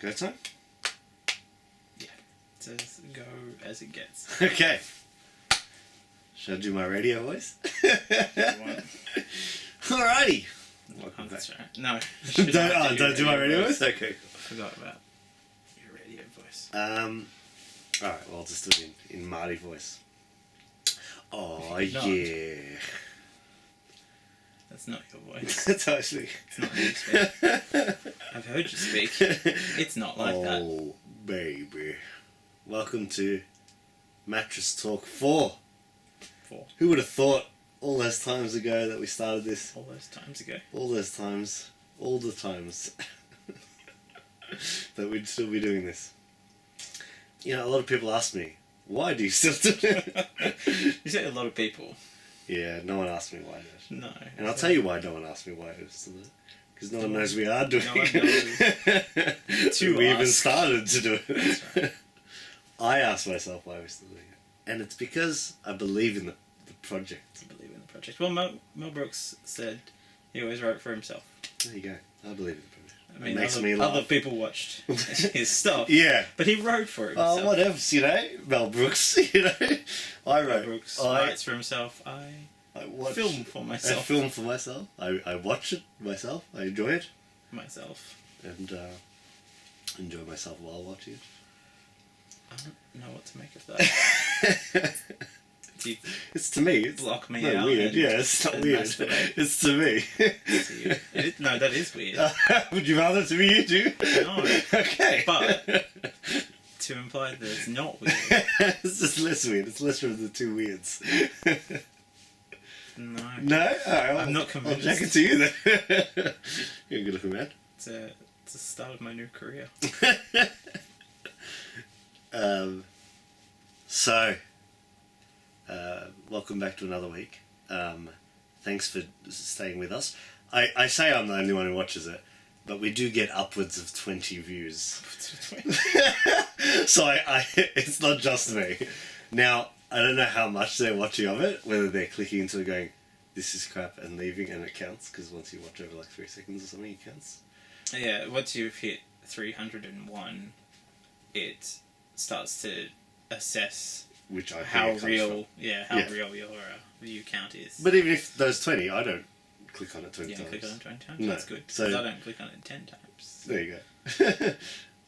Go time? Yeah. Just go as it gets. Okay. Should I do my radio voice? Alrighty. Welcome back. No. Don't do my radio voice? Okay. I forgot about your radio voice. Alright, well, I'll just do it in Marty voice. Oh, yeah. That's not your voice. That's how I speak. It's not how you speak. I've heard you speak. It's not like that. Oh, baby. Welcome to Mattress Talk 4. Who would have thought all those times ago that we started this? All those times ago. All those times. All the times. that we'd still be doing this. You know, a lot of people ask me, why do you still do it? You say a lot of people. Yeah, no one asked me why I do it. No. And I'll tell you why no one asked me why I still do it. Because no one knows we are doing it. We even started to do it. That's right. I asked myself why we're still doing it. And it's because I believe in the project. I believe in the project. Well, Mel Brooks said he always wrote for himself. There you go. I believe in the project. I mean, it makes me laugh. Other people watched his stuff. Yeah. But he wrote for himself. Oh, whatever, you know. Mel Brooks, you know. I wrote. Mel Brooks writes for himself. I film for myself. I film for myself. I watch it myself. I enjoy it. Myself. And enjoy myself while watching it. I don't know what to make of that. It's to me. It's block me not out. Weird. Yeah, it's not weird. It's to me. No, that is weird. Would you rather to be you too? No. Okay. But to imply that it's not weird. It's just less weird. It's less of the two weirds. No. No? Alright, I'm not convinced. I'll check it to you then. You're a good looking man. It's the start of my new career. Welcome back to another week. Thanks for staying with us. I say I'm the only one who watches it, but we do get upwards of 20 views. So it's not just me. Now, I don't know how much they're watching of it, whether they're clicking into it going, this is crap, and leaving, and it counts, because once you watch over like 3 seconds or something, it counts. Yeah, once you've hit 301, it starts to assess how real your view count is. But even if those 20, I don't click on it 20 times. Click on it 20 times? No. That's good. So, because I don't click on it 10 times. There you go.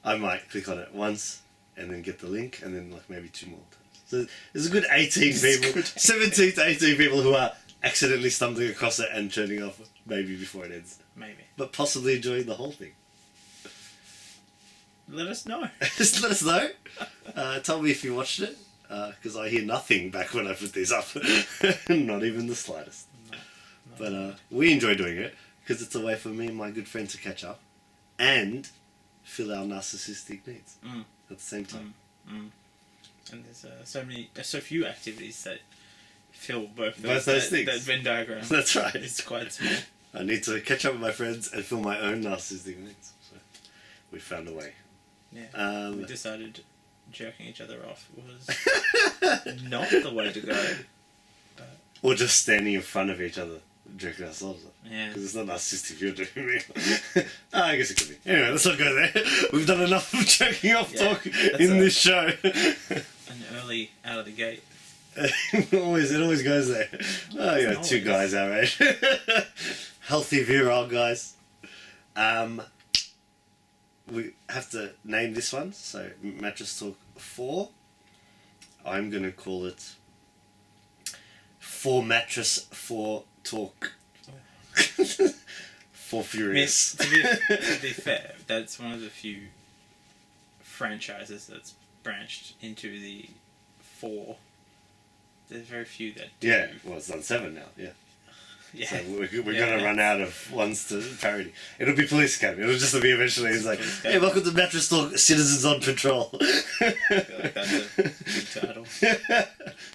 I might click on it once, and then get the link, and then like maybe 2 more times. So there's a good 18 people, 17 to 18 people who are accidentally stumbling across it and turning off maybe before it ends. Maybe. But possibly enjoying the whole thing. Let us know. Just let us know. Tell me if you watched it, because I hear nothing back when I put these up. Not even the slightest. No, but we enjoy doing it, because it's a way for me and my good friend to catch up and fill our narcissistic needs at the same time. And there's so few activities that fill both those things. That Venn diagram. That's right. It's quite small. I need to catch up with my friends and fill my own narcissistic needs. So we found a way. Yeah. We decided jerking each other off was not the way to go. Or just standing in front of each other, jerking ourselves off. Yeah. Because it's not narcissistic if you're doing me. I guess it could be. Anyway, let's not go there. We've done enough of jerking off talk in this show. An early out of the gate. It always goes there. Oh, yeah, 2 guys our age. Healthy, virile guys. We have to name this one. So, Mattress Talk 4. I'm going to call it 4 Mattress 4 Talk. 4 Furious. To be fair, that's one of the few franchises that's branched into the 4. There's very few that do. Yeah, well, it's on 7 now, yeah. Yeah. So we're going to run out of ones to parody. It'll be Police Academy. It'll just be eventually, it's like, hey, welcome to Mattress Talk, Citizens on Patrol. I feel like that's a good title.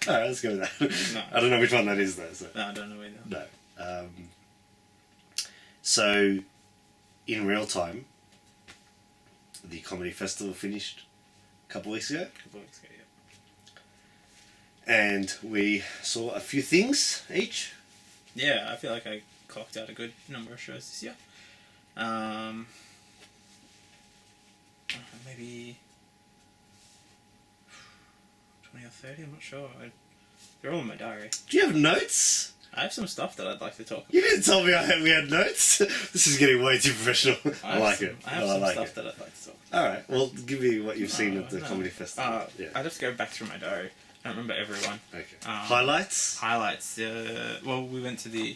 Alright, let's go with that. No. I don't know which one that is, though. So. No, I don't know either. No. So, in real time, the comedy festival finished a couple of weeks ago. Yeah. And we saw a few things each. Yeah, I feel like I clocked out a good number of shows this year. I maybe 20 or 30. I'm not sure. They're all in my diary. Do you have notes? I have some stuff that I'd like to talk about. You didn't tell me we had notes. This is getting way too professional. I like it. I have some stuff that I'd like to talk about. All right. Well, give me what you've seen at the comedy festival. I'd have to go back through my diary. I don't remember everyone. Okay. Highlights. Highlights. Well, we went to the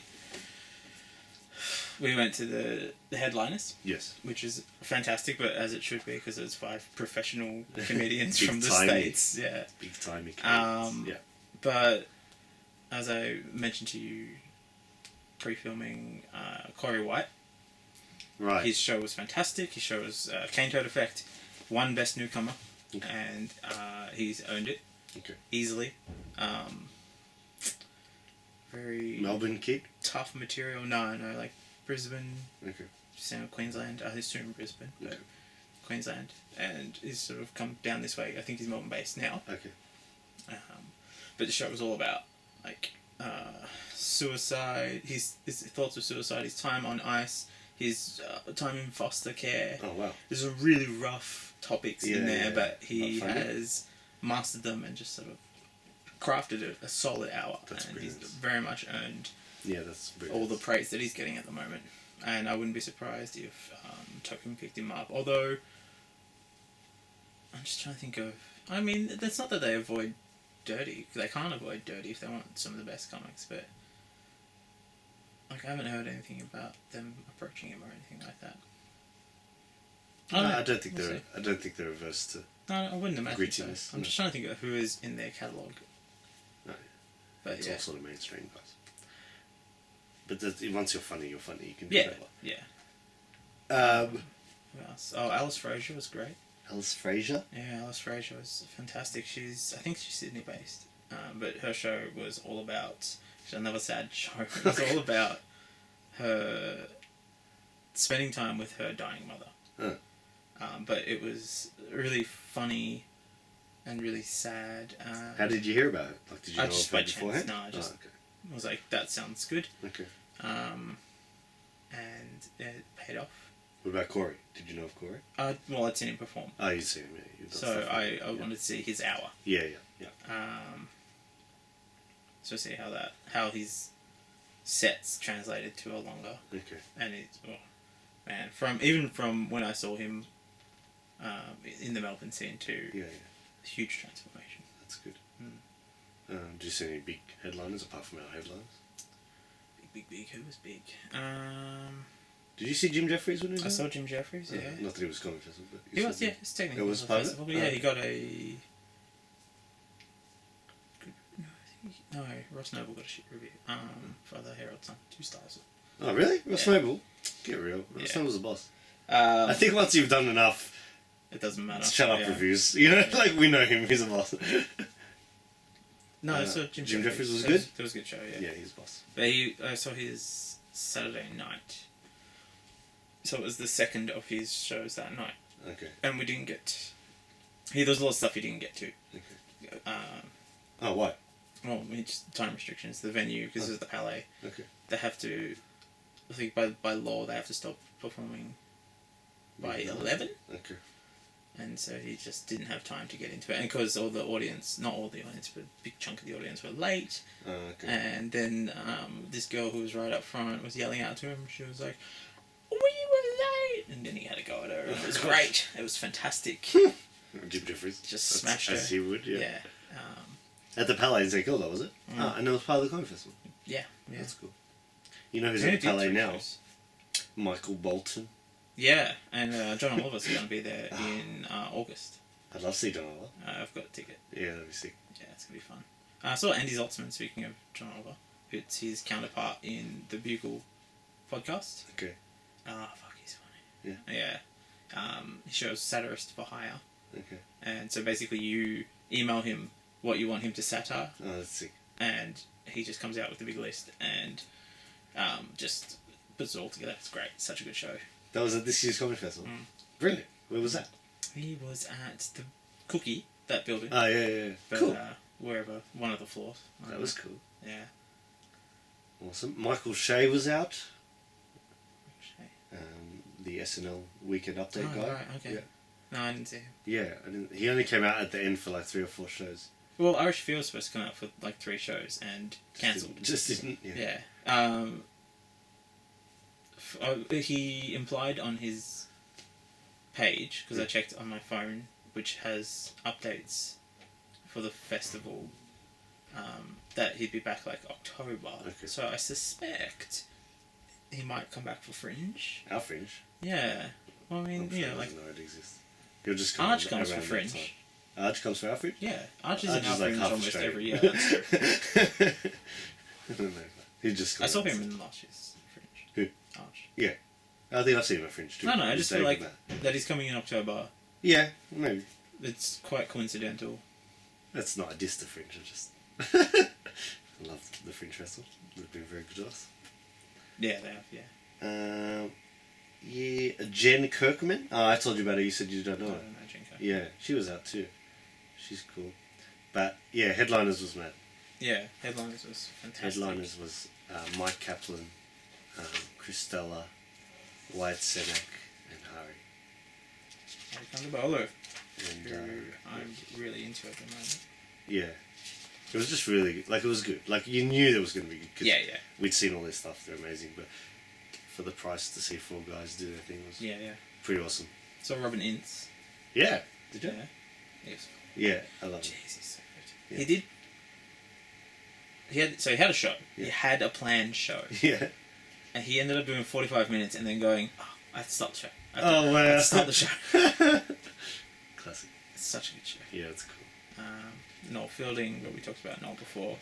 headliners. Yes. Which is fantastic, but as it should be, because it's 5 professional comedians from the timey. States. Yeah. Big timey comedians. Yeah. But as I mentioned to you, pre-filming, Corey White. Right. His show was fantastic. His show was Cane Toad Effect, won Best Newcomer, Okay. and he's owned it. Okay. Easily. Very Melbourne kid. tough material. No, like Brisbane. Okay. Queensland. He's still in Brisbane, but Okay. Queensland, and he's sort of come down this way. I think he's Melbourne based now. Okay. But the show was all about suicide. His thoughts of suicide. His time on ice. His time in foster care. Oh wow. There's a really rough topics in there, but he Not funny. has mastered them and just sort of crafted a solid hour. That's and brilliant. he's very much earned Yeah, that's brilliant. all the praise that he's getting at the moment. And I wouldn't be surprised if Token picked him up. Although, I'm just trying to think of... I mean, that's not that they avoid dirty. They can't avoid dirty if they want some of the best comics, but... Like, I haven't heard anything about them approaching him or anything like that. I don't think they're averse to. No, I wouldn't imagine so. Grittiness, I'm no. just trying to think of who is in their catalogue. No, But it's yeah. all sort of mainstream guys. But once you're funny, you can do Yeah, that. yeah. Who Who else? Oh, Alice Fraser was great. Alice Fraser. Yeah, Alice Fraser was fantastic. I think she's Sydney based, but her show was all about. She's another sad show. It was all about her spending time with her dying mother. Huh. But it was really funny and really sad. How did you hear about it? Like, did you I know just of her by chance. beforehand? No, I just okay. was like, that sounds good. Okay. And it paid off. What about Corey? Did you know of Corey? Well, I'd seen him perform. Oh, you'd seen him. Yeah, you've done So stuff with I him. wanted to see his hour. Yeah. So see how his sets translated to a longer. Okay. And it's man, from when I saw him in the Melbourne scene to Yeah. huge transformation. That's good. Do you see any big headliners apart from our headliners? Big. Who was big? Did you see Jim Jeffries when he was I there? saw Jim Jeffries. Yeah. Not that he was comedy festival, but He was, yeah. It's technically It was a part of it? festival, but yeah, he got a. No, Ross Noble got a shit review. For the Herald Sun, 2 stars. Oh really? Ross Yeah. Noble? Get real. Ross Yeah. Noble's the boss. I I think once you've done enough, it doesn't matter. shut up Yeah. reviews. You know, like we know him. He's a boss. No, I saw Jim Jeffries was It good? It was a good show, yeah. Yeah, he's a boss. But I saw his Saturday night. So it was the second of his shows that night. Okay. And we didn't get... There was a lot of stuff he didn't get to. Okay. Oh, why? Well, just time restrictions. The venue, because it's the Palais, Okay. they have to... I think by law they have to stop performing by 11. Okay. And so he just didn't have time to get into it. And because all the audience, not all the audience, but a big chunk of the audience were late. Okay. And then this girl who was right up front was yelling out to him. She was like, "We were late!" And then he had to go at her. And it was great. It was fantastic. Jim Jeffries. Just smashed her. As he would, yeah. Yeah. At the Palais in St Kilda, was it? Mm. And it was part of the comedy festival. Yeah. That's cool. You know who's Who at the did Palais 3 now? shows? Michael Bolton. Yeah, and John Oliver's going to be there in August. I'd love to see John Oliver. I've got a ticket. Yeah, that'd be sick. Yeah, it's going to be fun. I saw Andy Zoltzman, speaking of John Oliver. It's his counterpart in the Bugle podcast. Okay. Fuck, he's funny. Yeah. Yeah. He shows Satirist for Hire. Okay. And so basically you email him what you want him to satire, Oh, that's sick. and he just comes out with a big list and just puts it all together. It's great. It's such a good show. That was at this year's comedy festival. Mm. Brilliant. Where was that? He was at the Cookie, that building. Oh, yeah. But, Cool. wherever, one of the floors. That was cool. Yeah. Awesome. Michael Shea was out. Shame. The SNL Weekend Update Oh, guy. right, okay. Yeah. No, I didn't see him. Yeah, I didn't. He only came out at the end for like 3 or 4 shows. Well, Irish Fear was supposed to come out for like 3 shows and cancelled. Just didn't. Yeah. Yeah. He implied on his page, because I checked on my phone, which has updates for the festival, that he'd be back like October. Okay. So I suspect he might come back for Fringe. Our Fringe. Yeah. Well, I mean, I'm sure yeah, he like doesn't know it exists. He'll just come Arch comes for around that Fringe. time. Arch comes for our Fringe? Yeah, Arch is in Arch our is like Fringe half almost Australian. every year. That's true. I don't know. He just I saw comes. him in last year's Fringe. Who? Arch. Yeah. I think I've seen him at Fringe too. No, I He's just feel saving like that he's coming in October. Yeah, maybe. It's quite coincidental. That's not a diss to Fringe, I just... I love the Fringe Festival. They've been very good to us. Yeah, they have, yeah. Yeah, Jen Kirkman. Oh, I told you about her. You said you don't know I her. don't know, Jinko. Yeah, she was out too. She's cool. But yeah, Headliners was mad. Yeah, Headliners was fantastic. Headliners was Mike Kaplan, Christella, Wyatt Cenac, and Harvey. Alexander Bolo, And who I'm really into at the moment. yeah, it was just really like it was good. Like you knew there was going to be good. 'Cause Yeah, yeah. we'd seen all this stuff. They're amazing, but for the price to see 4 guys do their thing was Yeah, yeah. pretty awesome. So Robin Ince. Yeah. Did you? Yeah. Yes. Yeah, I love it. Jeez, he's so good. Yeah. He did. He had a show. Yeah. He had a planned show, Yeah. and he ended up doing 45 minutes and then going, "Oh, I have to stop the show. Oh wow. I have to start the show." Classic. It's such a good show. Yeah, it's cool. Noel Fielding, what we talked about Noel before.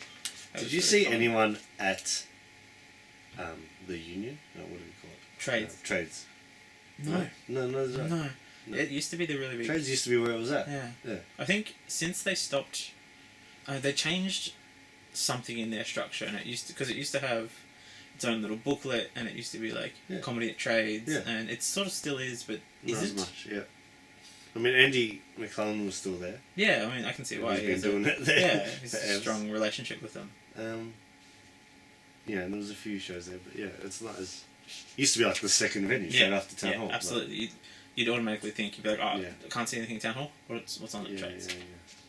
That Did was you really see fun. anyone at the union? No, what do we call it? Trades? Trades. No. No, that's right. No. No. It used to be the really big. Trades used to be where it was at. Yeah. Yeah. I think since they stopped, they changed something in their structure, and it used to have its own little booklet, and it used to be like Yeah. comedy at Trades, Yeah. and it sort of still is, but Not is as it? much, yeah. I mean, Andy McClellan was still there. Yeah, I mean, I can see why He's he been has doing it there. Yeah, he's a forever. strong relationship with them. Yeah, and there was a few shows there, but yeah, it's not as... Used to be like the second venue, Yeah, straight after Town yeah, Hall. but- absolutely. You'd automatically think, you'd be like, oh, Yeah. I can't see anything at Town Hall. What's on at yeah, Trades? yeah.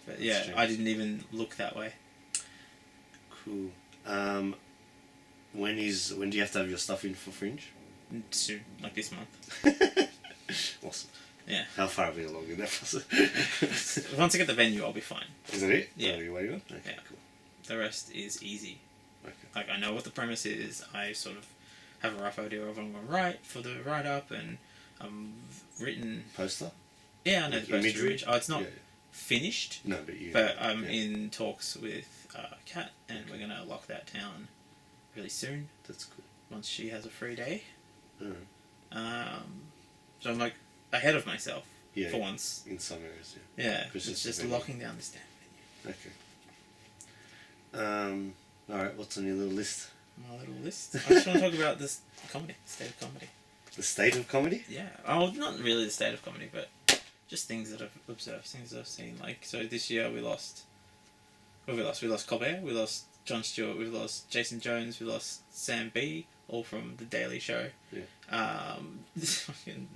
But That's yeah, true. I didn't even look that way. Cool. When do you have to have your stuff in for Fringe? Soon, like this month. Awesome. Yeah. How far are we along in that process? Once I get the venue, I'll be fine. Is that it? Yeah. Oh, you waiting on? Okay, Yeah. cool. The rest is easy. Okay. Like, I know what the premise is. I sort of have a rough idea of what I'm going to write for the write-up, and written... Poster? Yeah, I know Like the poster imagery? image. Oh, it's not Yeah. finished, No, but you... but I'm yeah. in talks with Kat, and we're going to lock that down really soon, That's cool. once she has a free day. Alright. So I'm, like, ahead of myself, Yeah, for once. in some areas, yeah. Yeah, Because it's it's just the locking down this damn venue. Okay. Alright, what's on your little list? My little list. I just want to talk about this comedy, state of comedy. The state of comedy? Yeah. Oh, not really the state of comedy, but just things that I've observed, things that I've seen. Like, so this year we lost... Well, we lost Colbert, we lost Jon Stewart, we lost Jason Jones, we lost Sam B, all from The Daily Show. Yeah.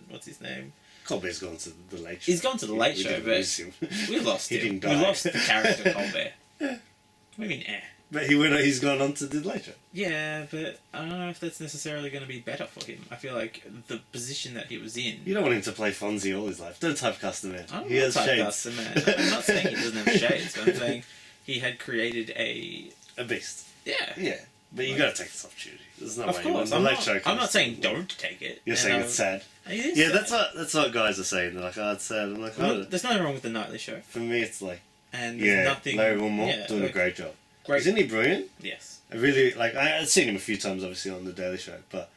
What's his name? Colbert's gone to the Late Show. He's gone to The Late We Show, didn't but lose him. we lost He him. didn't die. We lost the character Colbert. What do you mean, But he's gone on to the Late Show. Yeah, but I don't know if that's necessarily going to be better for him. I feel like the position that he was in... You don't want him to play Fonzie all his life. Don't typecast the man. I don't He has shades. typecast the man. I'm not saying he doesn't have shades, but I'm saying he had created a... A beast. Yeah. Yeah. But you got to take this opportunity. There's no Of way. course. The I'm Late not, Show I'm comes not saying to- don't take it. You're And saying I- it's sad. It is Yeah, sad. that's what guys are saying. They're like, oh, it's sad. I'm like, oh. There's nothing wrong with the Nightly Show. For me, it's like, And there's yeah, nothing... Larry Wilmore yeah, doing like, a great job. Great. Isn't he brilliant? Yes. I really, like, I've seen him a few times, obviously, on The Daily Show, but,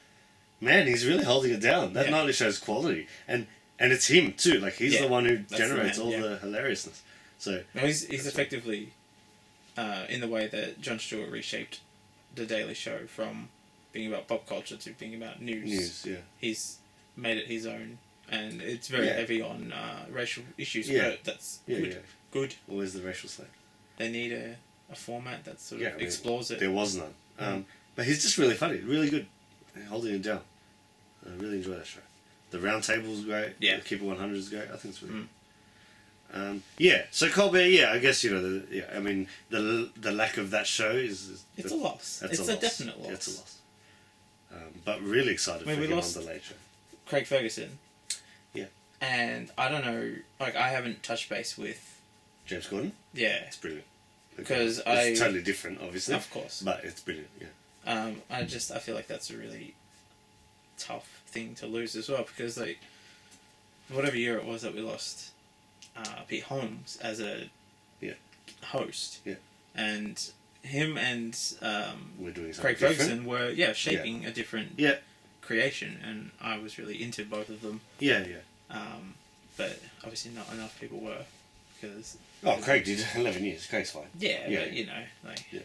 man, he's really holding it down. That Yeah. Nightly Show's quality. And it's him, too. Like, he's Yeah, the one who that's the generates man, all yeah. the hilariousness. So, No, he's effectively in the way that Jon Stewart reshaped The Daily Show from being about pop culture to being about news. yeah. He's made it his own, and it's very Yeah. heavy on racial issues, Yeah. but that's Yeah, good. yeah. Good. Always the racial slang. They need a format that sort Yeah, of I mean, explores it. There was none. But he's just really funny, really good, holding it down. I really enjoy that show. The round table's great. Yeah. The Keep It 100 is great. I think it's really good. Yeah, so Colbert, yeah, I guess, you know, I mean, the lack of that show is it's a loss. It's a definite loss. Yeah, it's a loss. But really excited for him on the Late Show. Craig Ferguson. Yeah. And I don't know, like, I haven't touched base with... James Corden? Yeah. It's brilliant. Because It's totally different, obviously. Of course. But it's brilliant, yeah. I feel like that's a really tough thing to lose as well, because, like, whatever year it was that we lost Pete Holmes as a host. Yeah. And him and we're doing Craig Ferguson were shaping a different Yeah. creation, and I was really into both of them. Yeah. But obviously not enough people were, because... Oh, Craig did 11 years. Craig's fine. Yeah, but, you know, like... Yeah.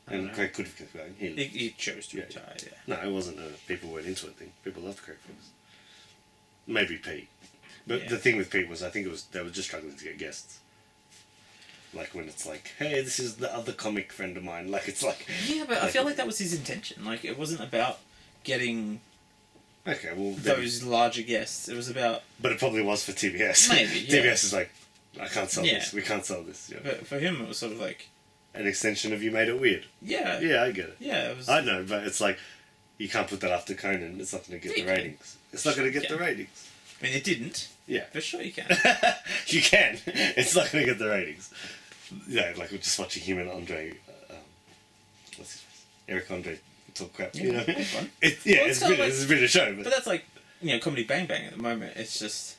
And Craig could have kept going. He chose to retire, No, it wasn't a people weren't into it thing. People loved Craig Ferguson. Maybe Pete. But the thing with Pete was, I think they were just struggling to get guests. Like when it's like, hey, this is the other comic friend of mine. Like, it's like... Yeah, but I feel like that was his intention. Like, it wasn't about getting... Okay, well... those larger guests. It was about... But it probably was for TBS. Maybe, yeah. TBS is like, I can't sell this. We can't sell this. Yeah. But for him, it was sort of like... An extension of You Made It Weird. Yeah. Yeah, I get it. Yeah, it was... I know, but it's like, you can't put that after Conan. It's not going to get the ratings. It's not going to get the ratings. I mean, it didn't. Yeah. For sure you can. You can. It's not going to get the ratings. Yeah, like we're just watching him and Andre... what's his face? Eric Andre talk crap. Yeah, you know? it's fun. It's a bit of show. But that's like, you know, Comedy Bang Bang at the moment. It's just...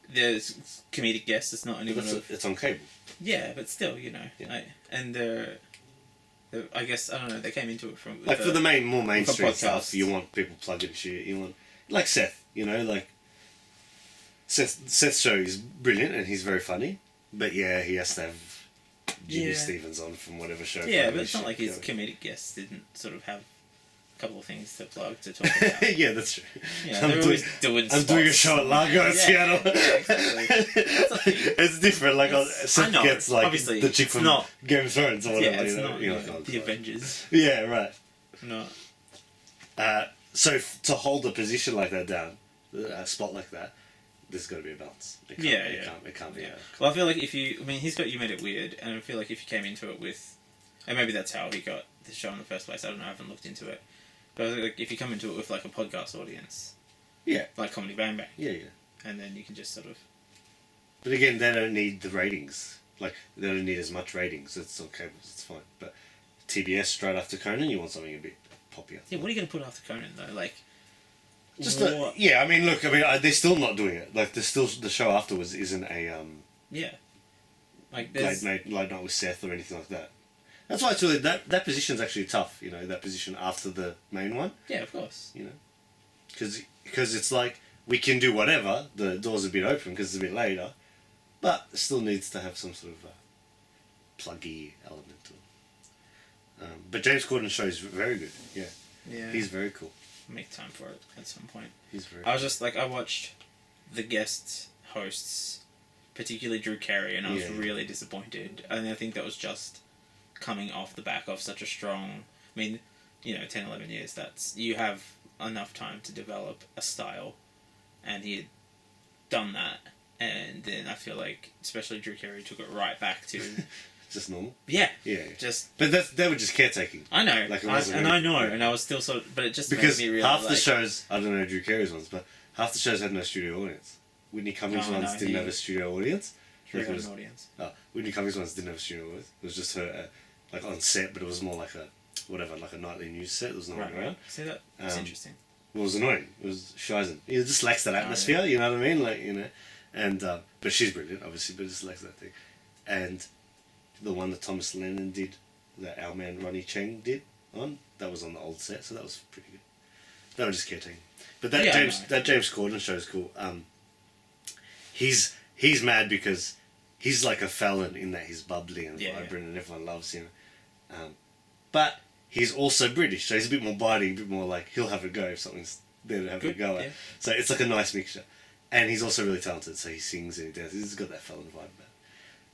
There's comedic guests. It's not anyone of... It's on cable. Yeah, but still, you know. Yeah. Like, and they're... I guess, I don't know, they came into it from... Like for the more mainstream podcast. stuff, you want people plugging shit. You want... Like Seth, you know, like... Seth's show is brilliant and he's very funny. But yeah, he has to have Jimmy Stevens on from whatever show. Yeah, but it's not like his comedic guests didn't sort of have a couple of things to plug to talk about. Yeah, that's true. Yeah, I'm doing a show at Largo in Seattle. Yeah, exactly. That's a thing. It's different. Like Seth gets like obviously, the chick from Game of Thrones or whatever. Yeah, it's you know? not You're like, oh, the Avengers. Yeah, right. No. So to hold a position like that down, a spot like that, there's got to be a balance. It can't be. Yeah. Well, I feel like he's got You Made It Weird, and I feel like if you came into it with, and maybe that's how he got the show in the first place. I don't know. I haven't looked into it. But I was like, if you come into it with like a podcast audience, like Comedy Bang Bang, and then you can just sort of. But again, they don't need the ratings. Like they don't need as much ratings. It's on cable. It's fine. But TBS straight after Conan, you want something a bit poppier. Yeah, what are you going to put after Conan though? Like. Just I mean, look. I mean, they're still not doing it. Like, there's still the show afterwards isn't a like late night with Seth or anything like that. That's why it's really that position's actually tough. You know, that position after the main one. Yeah, of course. You know, because it's like we can do whatever. The door's a bit open because it's a bit later, but it still needs to have some sort of pluggy element to it. But James Corden's show is very good. Yeah, he's very cool. Make time for it at some point. I was just like, I watched the guest hosts, particularly Drew Carey, and I was really disappointed. And I think that was just coming off the back of such a strong... I mean, 10, 11 years, you have enough time to develop a style, and he had done that. And then I feel like, especially Drew Carey, took it right back to... Just normal? Yeah. But they were just caretaking. I know. Like I know, and I was still sort of... But it just because made me realize... half the shows... I don't know Drew Carey's ones, but half the shows had no studio audience. Whitney Cummings' ones didn't have a studio audience. Drew had an audience. Whitney Cummings' ones didn't have a studio audience. It was just her, like, on set, but it was more like a nightly news set. There was no one around. See, that's interesting. It was annoying. It was shizen. It just lacks that atmosphere, you know what I mean? Like, and... but she's brilliant, obviously, but it just lacks that thing. And... the one that Thomas Lennon did, that our man Ronnie Cheng did that was on the old set, so that was pretty good. They were just caretaking. But that James Corden show is cool. He's mad because he's like a Fallon in that he's bubbly and vibrant and everyone loves him. But he's also British, so he's a bit more biting, a bit more like he'll have a go if something's there to have a go at. So it's like a nice mixture. And he's also really talented, so he sings and he dances. He's got that Fallon vibe about it.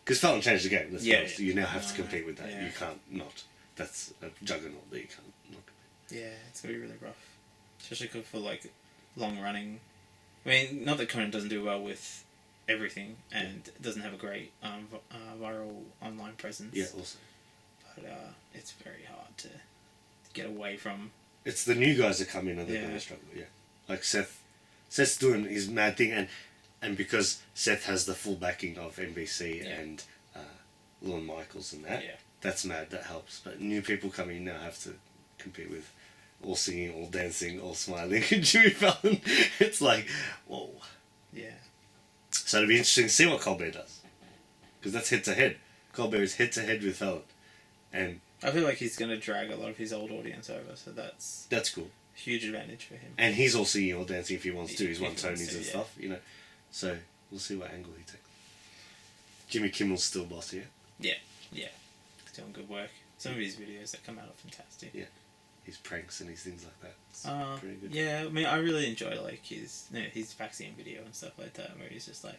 Because Fallon changed the game. Let's be honest. You now have to compete with that. Yeah. You can't not. That's a juggernaut that you can't not compete. Yeah, it's going to be really rough. Especially for, like, long running. I mean, not that Conan doesn't do well with everything and doesn't have a great viral online presence. Yeah, also. But it's very hard to get away from. It's the new guys that come in and they're going to struggle. Yeah, like Seth's doing his mad thing, and because Seth has the full backing of NBC and Lorne Michaels and that, that's mad. That helps. But new people coming in now have to compete with all singing, all dancing, all smiling, and Jimmy Fallon. It's like, whoa. Yeah. So it'll be interesting to see what Colbert does, because that's head to head. Colbert is head to head with Fallon, and I feel like he's going to drag a lot of his old audience over, so that's cool. Huge advantage for him. And he's all singing or dancing if he wants to. He's won Tonys and stuff, you know. So we'll see what angle he takes. Jimmy Kimmel's still boss here. Yeah. He's doing good work. Some of his videos that come out are fantastic. Yeah. His pranks and his things like that. It's pretty good. Yeah, I mean, I really enjoy like his vaccine video and stuff like that, where he's just like,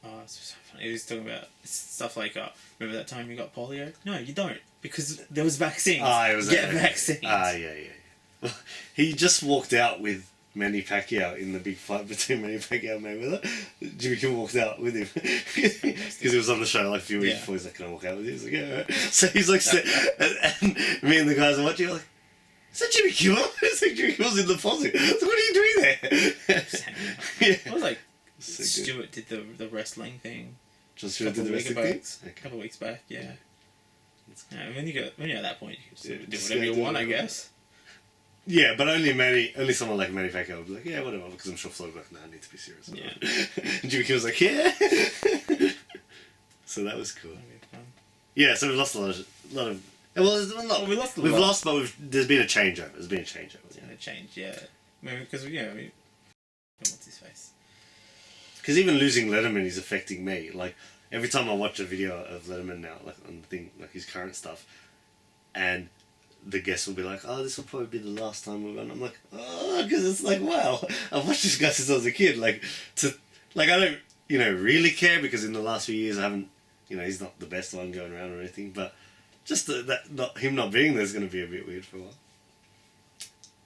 oh, it's so funny. He was talking about stuff like, remember that time you got polio? No, you don't, because there was vaccines. Get vaccines. Yeah. Well, he just walked out with Manny Pacquiao in the big fight between Manny Pacquiao and Mayweather. Jimmy Kimmel walked out with him because he was on the show like a few weeks before. He's like, "Can I walk out with you?" He's like, "Yeah." Right. So he's like, and me and the guys are watching. Like, is that Jimmy Kimmel? It's like Jimmy Kimmel's in the posse. So what are you doing there? I was like, Stewart did the wrestling thing. John Stewart did the wrestling thing? A couple of weeks back, yeah. When you're at that point, you can sort of do whatever you want, I guess. Yeah, but only someone like Manny Pacquiao would be like, yeah, whatever, because I'm sure Floyd would be like, no, I need to be serious. Yeah. And Jimmy Kimmel's like, yeah. So that was cool. Yeah, so we've lost a lot of. Well, we've lost, but there's been a changeover. There's been a change, yeah. Because what's his face? Because even losing Letterman is affecting me. Like every time I watch a video of Letterman now, like on the thing, like his current stuff, and the guests will be like, "Oh, this will probably be the last time we're on." I'm like, "Oh," because it's like, wow, I've watched this guy since I was a kid. I don't, really care because in the last few years I haven't, he's not the best one going around or anything, but just him not being there is going to be a bit weird for a while.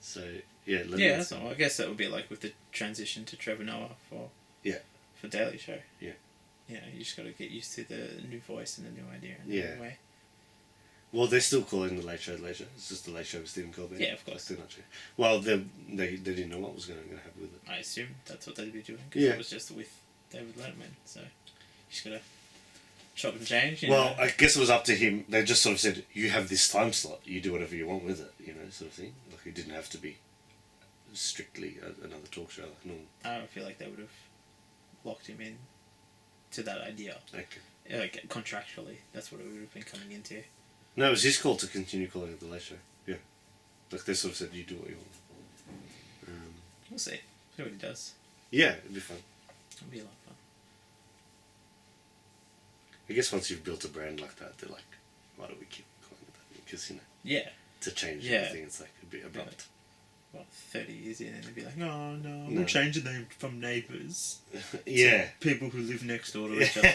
So yeah, that's all. I guess that would be like with the transition to Trevor Noah for Daily Show. Yeah, you just got to get used to the new voice and the new idea and the new way. Well, they're still calling the Late Show Late Show. It's just the Late Show with Stephen Colbert. Yeah, of course. Still not true. Well, they didn't know what was going to happen with it. I assume that's what they'd be doing because it was just with David Letterman. So you just gotta chop and change. Well, I guess it was up to him. They just sort of said, "You have this time slot. You do whatever you want with it." Sort of thing. Like it didn't have to be strictly another talk show like normal. I don't feel like they would have locked him in to that idea. Okay. Like contractually, that's what it would have been coming into. No, it was his call to continue calling it the Late Show. Yeah. Like they sort of said, you do what you want. We'll see. See what he does. Yeah, it'd be fun. It'll be a lot of fun. I guess once you've built a brand like that, they're like, why do we keep calling it that? Because, to change everything, it's like a bit abrupt. 30 years in and they'd be like, oh no, we'll change the name from Neighbours. Yeah. People who live next door to each other.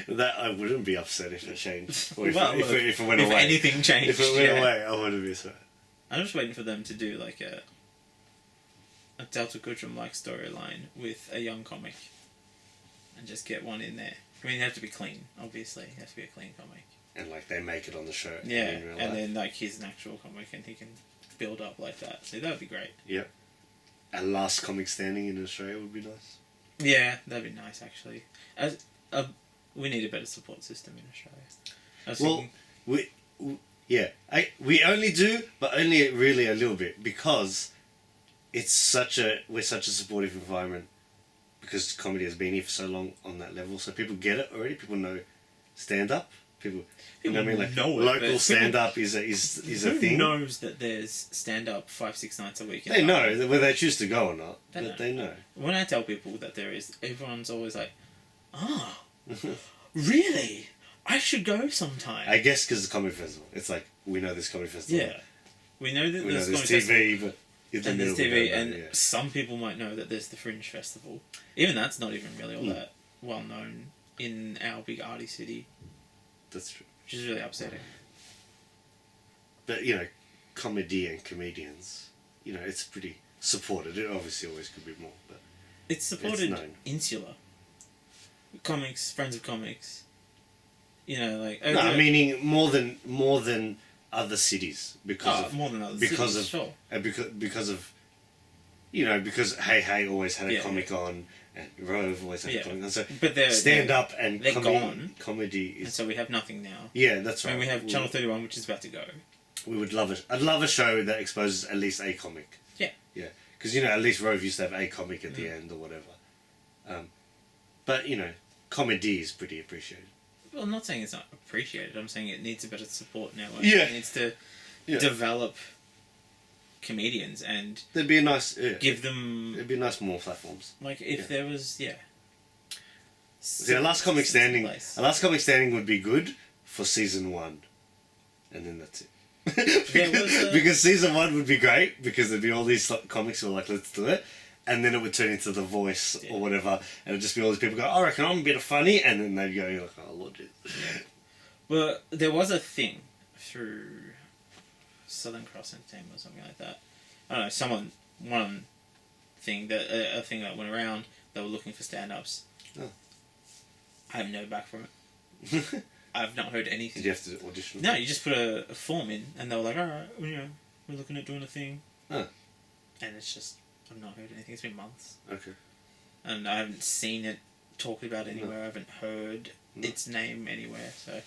That I wouldn't be upset if it changed. Or if it went away. If anything changed. If it went away, I wouldn't be upset. I'm just waiting for them to do like a Delta Goodrum-like storyline with a young comic. And just get one in there. I mean, you have to be clean, obviously. It has to be a clean comic. And like they make it on the show. Yeah, and then like he's an actual comic and he can build up like that. So that would be great. Yep. A last comic standing in Australia would be nice. Yeah, that'd be nice actually. We need a better support system in Australia. We only do, but only really a little bit because we're such a supportive environment because comedy has been here for so long on that level. So people get it already. People know stand up. People know what I mean? Like local stand up is a thing. Who knows that there's stand up 5-6 nights a week? They know whether they choose to go or not, but they know. When I tell people that there is, everyone's always like, "Oh, really? I should go sometime." I guess because it's a comedy festival. It's like we know this comedy festival. Yeah, we know that there's TV, but and there's TV, and some people might know that there's the Fringe Festival. Even that's not even really all that well known in our big arty city. That's true. Which is really upsetting. But, comedy and comedians you know, it's pretty supported. It obviously always could be more, but It's supported known. insular. Comics, friends of comics. You know, like no, meaning more than other cities because more than other because cities, of sure. because of you know, because Hey always had a Yeah. comic on, and Rove always had a comic on. So But they're stand up and they're gone. Comedy And is so we have nothing now. yeah, that's right. And we have Channel 31, which is about to go. We would love it. I'd love a show that exposes at least a comic. Yeah. Yeah, because you know at least Rove used to have a comic at the end or whatever. But you know, comedy is pretty appreciated. Well, I'm not saying it's not appreciated. I'm saying it needs a better support network. Yeah. It needs to develop comedians and There'd be a nice give them It'd be nice more platforms. like if there was See, a last comic standing. place. A last comic standing would be good for season 1, and then that's it. because season 1 would be great because there'd be all these comics who are like, let's do it, and then it would turn into The Voice or whatever, and it'd just be all these people go, I reckon I'm a bit of funny, and then they'd go, you're like, oh Lord. Well, there was a thing through Southern Cross Entertainment or something like that. I don't know. One thing that a thing that went around. They were looking for stand-ups. Oh. I have no back from it. I've not heard anything. Did you have to audition? No, you just put a form in, and they were like, all right, you know, we're looking at doing a thing. Oh. And it's just, I've not heard anything. It's been months. Okay. And I haven't seen it talked about anywhere. I haven't heard its name anywhere. So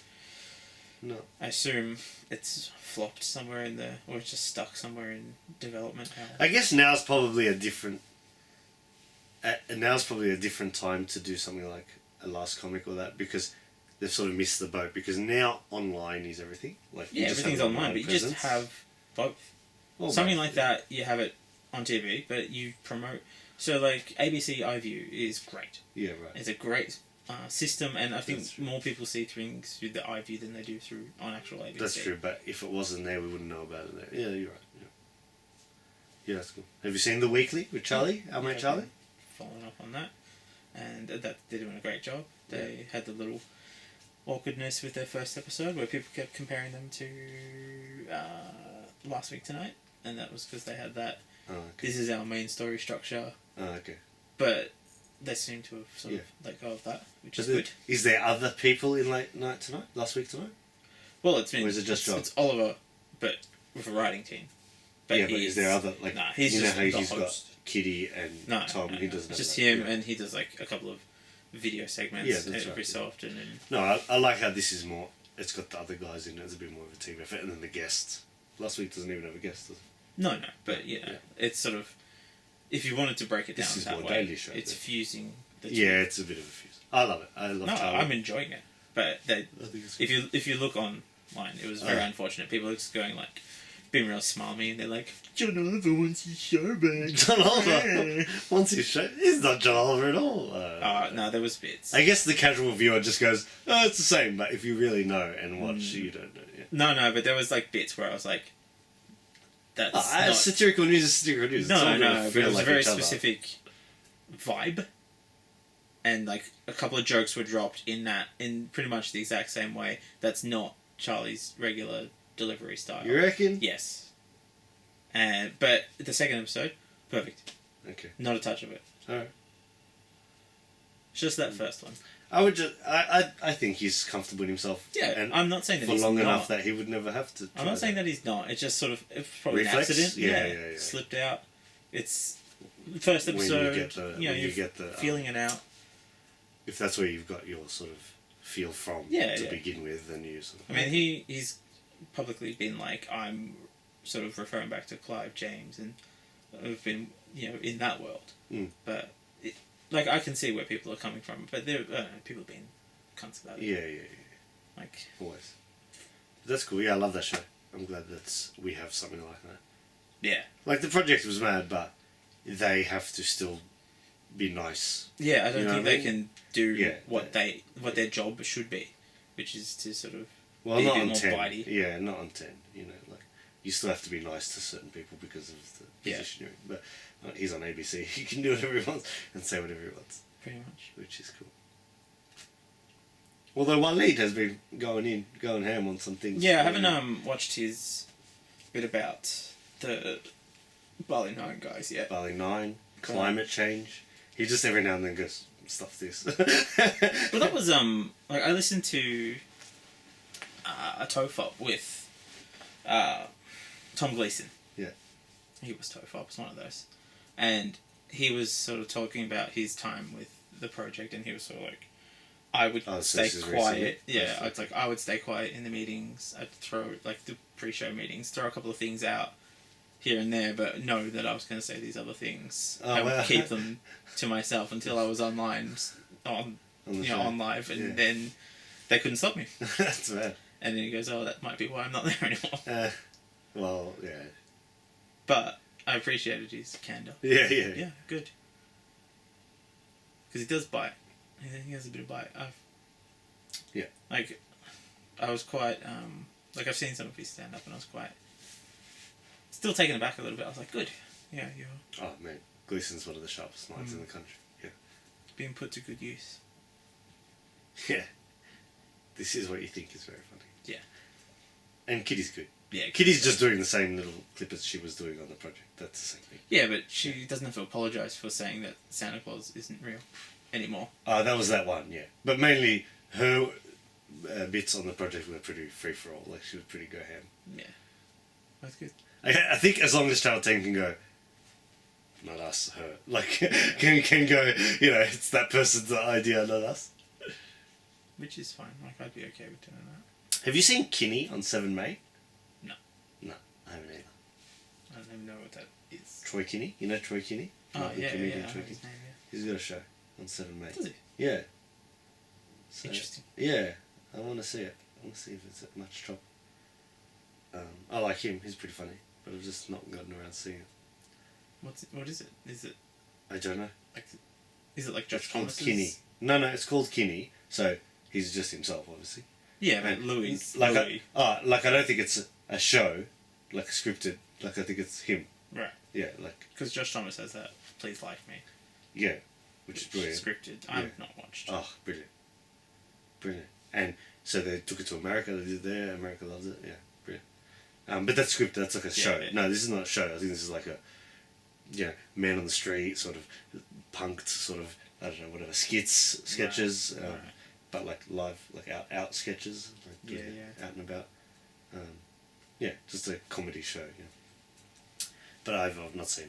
No. I assume it's flopped somewhere or it's just stuck somewhere in development. I guess now's probably a different time to do something like a last comic or that because they've sort of missed the boat because now online is everything. Like you just everything's have online, but you presence. just have both. Well, Something both, like that, you have it on TV, but you promote. So like ABC iView is great. Yeah, right. It's a great system, and I think That's true. more people see things through the iView than they do through on actual ABC. That's true, but if it wasn't there, we wouldn't know about it there. Yeah, you're right. Yeah, that's cool. Have you seen The Weekly with Charlie? Our mate Charlie? Following up on that, and that they're doing a great job. They had the little awkwardness with their first episode where people kept comparing them to Last Week Tonight, and that was because they had that. Oh, okay. This is our main story structure. Oh, okay. But they seem to have sort of let go of that, which is But good. Is there other people in Late Night Tonight? Last Week Tonight? Well, it's been. Or is it just John? It's Oliver, but with a writing team. But is there other like he's you know just how the he's got host. Kitty and Tom? He doesn't. It's just have him, that. and he does like a couple of video segments that's every right. so often. And No, I like how this is more. It's got the other guys in it. It's a bit more of a team effort, and then the guests. Last week doesn't even have a guest, does it? no, but it's sort of if you wanted to break it down This is that more way, Daily Show, it's then. fusing. The two. Yeah, it's a bit of a fuse. I love it. I love Charlie. I'm enjoying it, but I think it's if you look online, it was very unfortunate. People are just going like, being real smarmy, and they're like, John Oliver wants his show back. John Oliver wants his show. He's not John Oliver at all. No, there was bits. I guess the casual viewer just goes, "Oh, it's the same." But if you really know and watch, you don't know. Yeah. No, but there was like bits where I was like, "That's not satirical news is satirical news." It's all no." gonna But feel it was like a very each other. specific vibe, and like a couple of jokes were dropped in pretty much the exact same way. That's not Charlie's regular delivery style. You reckon? Yes. But the second episode, perfect. Okay. Not a touch of it. All right. Just that first one. I think he's comfortable in himself. Yeah, and I'm not saying that for he's long not. enough that he would never have to. I'm not saying that he's not. It's just sort of it's probably Reflex? an accident. Yeah. Slipped out. It's the first episode. You get the feeling it out. If that's where you've got your sort of feel from to begin with, then you sort of. I mean, he's publicly been like, I'm sort of referring back to Clive James, and I've been in that world. But like I can see where people are coming from, but people have been cunts about it. Yeah. Like always. That's cool. Yeah, I love that show. I'm glad we have something like that. Yeah. Like the project was mad, but they have to still be nice. Yeah, I don't think they can do what what their job should be, which is to sort of well, be not a bit on more 10. bitey. Yeah, not on 10. Like you still have to be nice to certain people because of the position you're in. But he's on ABC. He can do whatever he wants and say whatever he wants. Pretty much. Which is cool. Although one lead has been going ham on some things. Yeah, I haven't watched his bit about the Bali 9 guys, yeah. Bali 9, climate change. He just every now and then goes, stuff this. Well, that was, like, I listened to a Tofop with Tom Gleeson. Yeah. He was Tofop, was one of those. And he was sort of talking about his time with the project, and he was sort of like, I would stay quiet. Yeah, it's like, I would stay quiet in the meetings. I'd throw, like, the pre-show meetings, throw a couple of things out here and there, but know that I was going to say these other things. I would keep them to myself until I was online, on live, and then they couldn't stop me. That's bad. And then he goes, oh, that might be why I'm not there anymore. Well, yeah. But I appreciated his candour. Yeah. Yeah, good. Because he does bite. He has a bit of bite. Like, I was quite, like, I've seen some of his stand-up, and I was quite, still taken aback a little bit. I was like, good. Yeah, you're... Oh, man. Gleeson's one of the sharpest minds in the country. Yeah. Being put to good use. Yeah. This is what you think is very funny. Yeah. And Kitty's good. Yeah. Kitty's just doing the same little clip as she was doing on the project. That's the same thing. Yeah, but she doesn't have to apologise for saying that Santa Claus isn't real anymore. That was that one, yeah. But mainly, her bits on the project were pretty free-for-all. Like, she was pretty go-ham. Yeah. That's good. I think as long as Channel 10 can go, not us, her. Like, can go, you know, it's that person's idea, not us. Which is fine. Like, I'd be okay with doing that. Have you seen Kinney on 7 May? No. No, I haven't either. I don't even know what that is. Troy Kinney? You know Troy Kinney? Oh, yeah, Troy I know Kinney. his name, yeah. He's got a show on 7 May. Does he? Yeah. So, Interesting. Yeah, I want to see it. I want to see if it's at much trouble. I like him. He's pretty funny, but I've just not gotten around to seeing it. What is it? Is it... I don't know. Like, is it like Josh It's called Thomas's... Kinney. No, it's called Kinney. So he's just himself, obviously. Yeah, but Louis. Like I don't think it's a show, like scripted. Like I think it's him. Right. Yeah, like because Josh Thomas has that. Please like me. Yeah, which is brilliant. Scripted. I've not watched. Oh, brilliant. And so they took it to America. They did it there. America loves it. Yeah, brilliant. But that's scripted. That's like a show. Yeah. No, this is not a show. I think this is like a, man on the street sort of punked sort of, I don't know, whatever, sketches. Right. But like live, like out sketches, like out and about. Just a comedy show. Yeah. But I've not seen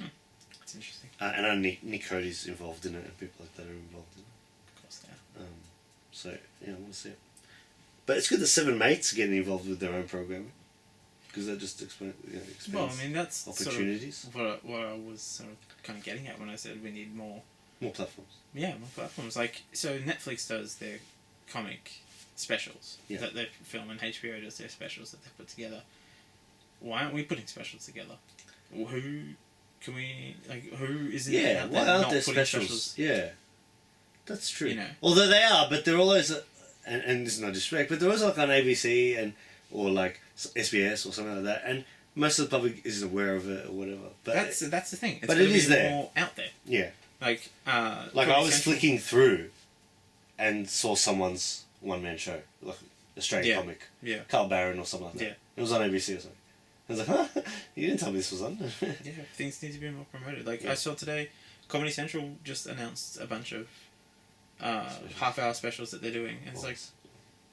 it. That's interesting. And I know Nick Cody's involved in it, and people like that are involved in it. Of course they are. So I want to see it. But it's good that 7 Mates are getting involved with their own programming, because that just expands Well, I mean, that's opportunities. Sort of what I was sort of kind of getting at when I said we need more platforms. Yeah, more platforms. Like, so Netflix does their comic specials that they film, and HBO does their specials that they put together. Why aren't we putting specials together? Who can we, like, who isn't out why there aren't not there putting specials? Yeah, that's true. You know. Although they are, but they're always, and this is no disrespect, but they're always like on ABC or like SBS or something like that, and most of the public isn't aware of it or whatever. But that's the thing. It's but it is there. More out there. Yeah. Like I was flicking through and saw someone's one-man show, like Australian comic. Yeah. Carl Barron or something like that. Yeah. It was on ABC or something. I was like, huh? You didn't tell me this was on. Yeah, things need to be more promoted. Like, I saw today, Comedy Central just announced a bunch of half-hour specials that they're doing. And it's like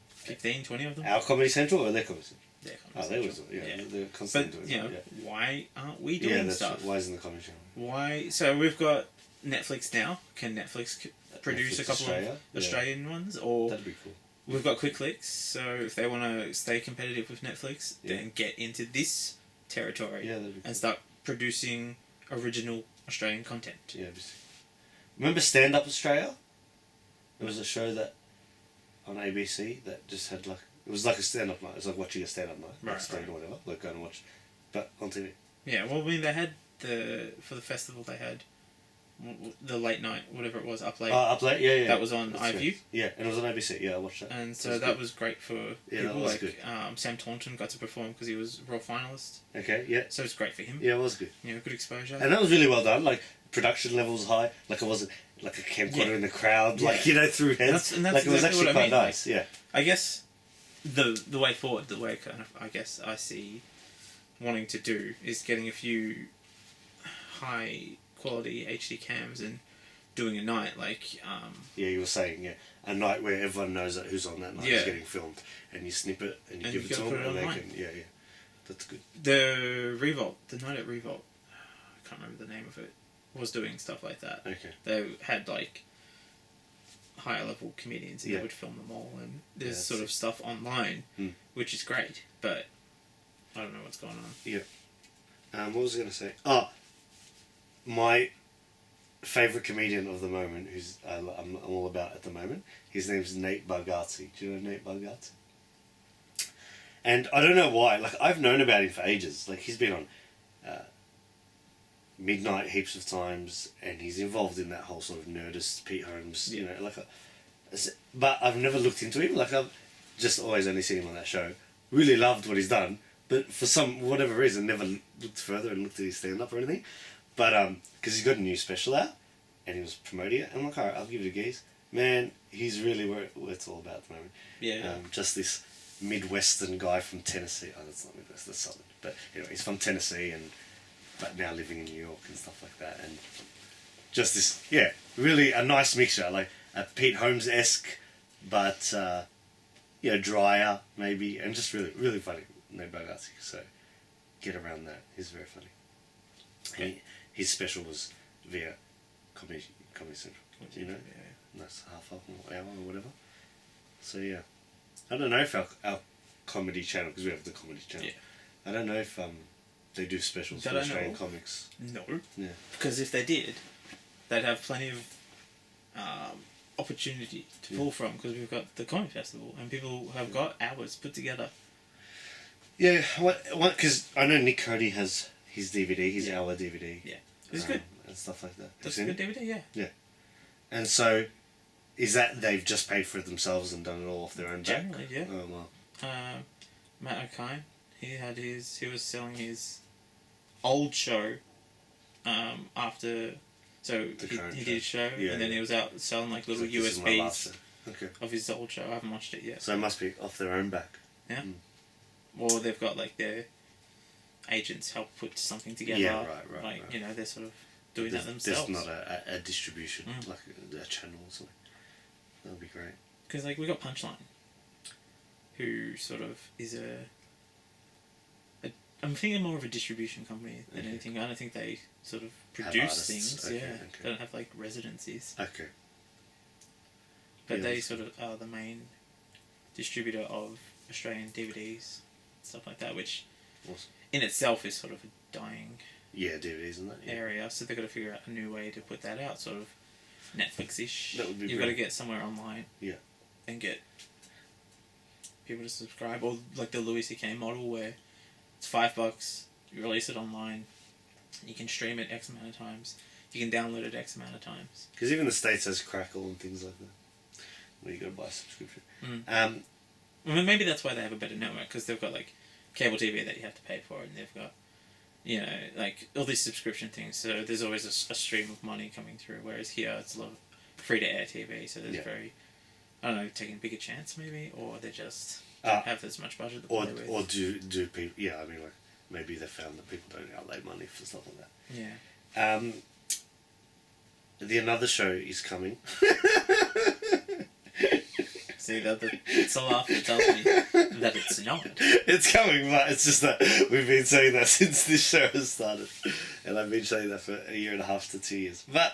15, 20 of them. Our Comedy Central or their Comedy Central? Their Comedy Central. They're constantly doing it. But, why aren't we doing stuff? Why isn't the Comedy Channel? Why? So we've got Netflix now. Can Netflix produce a couple of Australian ones? Or that'd be cool. We've got Quick Clicks, so if they want to stay competitive with Netflix, then get into this territory and start producing original Australian content. Yeah. Remember Stand Up Australia? It was a show that on ABC that just had like, it was like a stand-up night. It was like watching a stand-up night, or whatever, like going to watch, but on TV. Yeah, well, I mean, they had for the festival they had the late night, whatever it was, Up Late. Up Late, yeah. That was on iView. Yeah, and it was on ABC. Yeah, I watched that. And so that was great for people. That was like good. Sam Taunton got to perform because he was Raw finalist. Okay, yeah. So it's great for him. Yeah, it was good. You know, good exposure. And that was really well done. Like production levels high. Like it wasn't like a camcorder in the crowd. Like through heads. And that's like it was actually quite nice. Like, I guess the way forward, the way kind of I guess I see wanting to do is getting a few high quality HD cams and doing a night Yeah, you were saying a night where everyone knows that who's on that night is getting filmed, and you snip it and you give it to them, and they can that's good. The night at Revolt, I can't remember the name of it, was doing stuff like that. Okay. They had like higher level comedians and they would film them all, and there's sort of stuff online, which is great, but I don't know what's going on. Yeah. What was I going to say? Oh, my favourite comedian of the moment, who's I'm all about at the moment, his name's Nate Bargatze. Do you know Nate Bargatze? And I don't know why, like, I've known about him for ages. Like, he's been on Midnight heaps of times, and he's involved in that whole sort of Nerdist, Pete Holmes, you know, like, but I've never looked into him. Like, I've just always only seen him on that show. Really loved what he's done, but for whatever reason, never looked further and looked at his stand-up or anything. But, because he's got a new special out, and he was promoting it, and I'm like, alright, I'll give it a gaze. Man, he's really what it's all about at the moment. Yeah. Just this Midwestern guy from Tennessee. Oh, that's not Midwest, that's Southern. But anyway, he's from Tennessee, but now living in New York and stuff like that. And just this, really a nice mixture, like a Pete Holmes-esque, but, drier, maybe, and just really, really funny. No Bargatze, so get around that. He's very funny. Okay. His special was via Comedy Central, you know? And that's half an hour or whatever. So, yeah. I don't know if our comedy channel, because we have the comedy channel, I don't know if they do specials for Australian comics. No. Yeah. Because if they did, they'd have plenty of opportunity to pull from, because we've got the Comic Festival, and people have got hours put together. Yeah, because I know Nick Cody has his DVD, his hour DVD. Yeah. It's good. And stuff like that. That's a good DVD, yeah. Yeah. And so, is that they've just paid for it themselves and done it all off their own back? Generally, yeah. Oh, wow. Matt O'Kine, he was selling his old show after, so he did a show, and then he was out selling like little USBs of his old show. I haven't watched it yet. So it must be off their own back. Yeah. Or they've got like their agents help put something together. Yeah, right. You know, they're sort of doing that themselves. There's not a distribution, like a channel or something. That would be great. Because like we got Punchline, who sort of is I'm thinking more of a distribution company than anything. I don't think they sort of produce things. They don't have like residencies. Okay. But they sort of are the main distributor of Australian DVDs, stuff like that, which in itself is sort of a dying DVDs and that area. So they've got to figure out a new way to put that out, sort of Netflix-ish. That would be You've got to get somewhere online. Yeah. And get people to subscribe, or like the Louis C.K. model where it's $5. You release it online. You can stream it X amount of times. You can download it X amount of times. Because even the States has Crackle and things like that, where you got to buy a subscription. Well, maybe that's why they have a better network, because they've got like cable TV that you have to pay for, and they've got, you know, like all these subscription things. So there's always a stream of money coming through. Whereas here it's a lot of free to air TV. So there's very, I don't know, taking a bigger chance maybe, or they just don't have as much budget to play with. Or do people? Yeah, I mean, like maybe they found that people don't outlay money for stuff like that. Yeah. The another show is coming. See, it's a laugh that tells me that it's not. It's coming, but it's just that we've been saying that since this show has started. And I've been saying that for 1.5 to 2 years. But,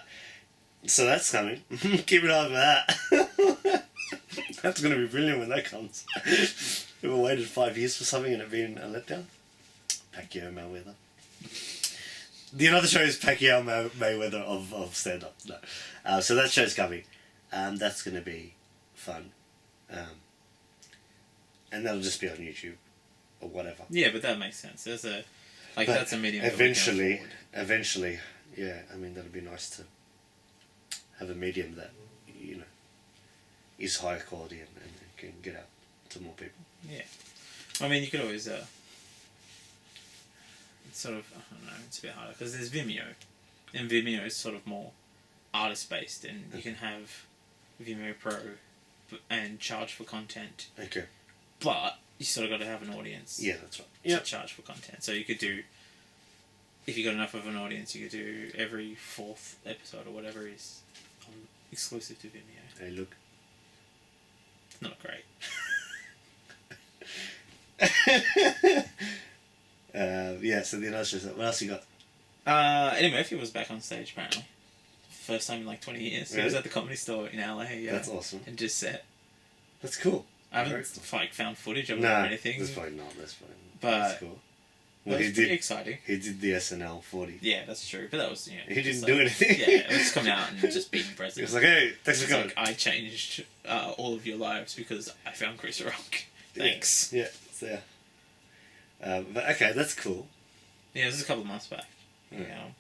so that's coming. Keep an eye for that. That's going to be brilliant when that comes. We've waited 5 years for something and it being a letdown. Pacquiao Mayweather. The other show is Pacquiao Mayweather of stand-up. No. So that show's coming. That's going to be fun. And that'll just be on YouTube or whatever. Yeah, but that makes sense. That's a medium. Eventually, yeah. I mean, that'd be nice to have a medium that, you know, is higher quality and can get out to more people. Yeah, I mean, you could always it's sort of, I don't know, it's a bit harder because there's Vimeo, and Vimeo is sort of more artist based, and you can have Vimeo Pro and charge for content. Okay. But you sort of got to have an audience. Yeah, that's right. To charge for content. So you could do, if you got enough of an audience, you could do every 4th episode or whatever is exclusive to Vimeo. Hey, look. Not great. Yeah, so the other shows. What else you got? Eddie Murphy was back on stage apparently. First time in like 20 years. Really? He was at the Comedy Store in LA. Yeah. That's awesome. And just set. That's cool. I haven't found footage of it Nah, or anything. that's probably not. That's fine. But that's cool. Well, it was pretty exciting. He did the SNL 40. Yeah, that's true. But that was, you know, He didn't do anything. Yeah, it was coming out and just being He president. was like, hey, thanks for coming. Like, I changed all of your lives because I found Chris Rock. Thanks. Yeah, so yeah. But okay, that's cool. Yeah, this is a couple of months back. You know.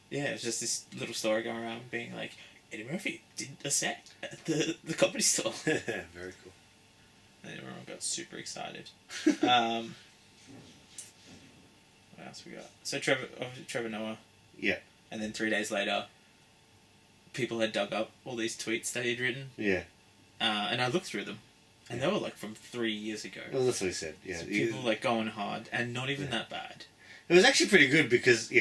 Yeah, it's just this little story going around being like, Eddie Murphy did a set at the Comedy Store. Very cool. And everyone got super excited. What else we got? So Trevor Noah. Yeah. And then 3 days later, people had dug up all these tweets that he'd written. Yeah. And I looked through them. And they were like from 3 years ago. Well, that's what he said. Yeah. So people like going hard and not even that bad. It was actually pretty good because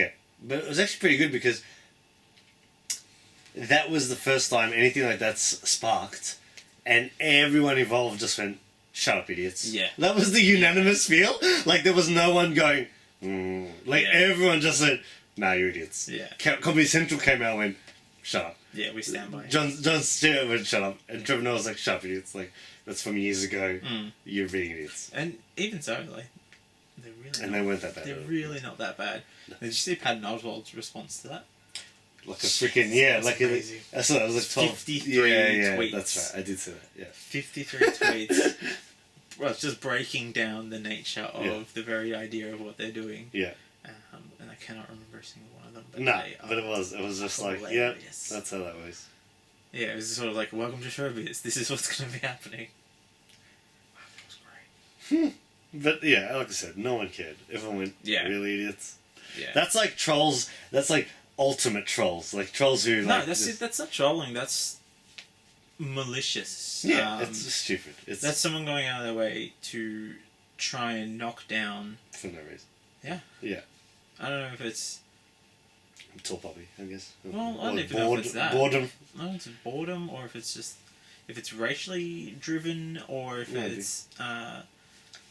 that was the first time anything like that's sparked, and everyone involved just went, "Shut up, idiots!" Yeah. That was the unanimous feel. Like there was no one going, Like everyone just said, "Nah, you're idiots." Yeah. Comedy Central came out and went, "Shut up." Yeah, we stand by. John Stewart went, "Shut up," and Trevor Noah was like, "Shut up, idiots!" Like that's from years ago. You're being idiots. And even so, like they're really. And they weren't that bad. They're really not that bad. No. Did you see Patton Oswalt's response to that? Like a freaking that's crazy. I saw that. It was like 53 tweets. tweets. That's right. I did see that. Yeah. 53 tweets. Well, it's just breaking down the nature of the very idea of what they're doing. Yeah. And I cannot remember a single one of them. But but it was just hilarious. like, yeah, that's how that was. Yeah, it was sort of like, welcome to showbiz. This is what's going to be happening. Wow, that was great. But yeah, like I said, no one cared. Everyone went, really idiots. Yeah. That's like trolls. That's like ultimate trolls. Like trolls who like... No, that's not trolling. That's malicious. Yeah, it's stupid. That's someone going out of their way to try and knock down... For no reason. Yeah. Yeah. I don't know if it's... Tall poppy, I guess. Well, I don't even know if it's that. Boredom. I don't know if it's boredom, or if it's just... If it's racially driven, or if it's...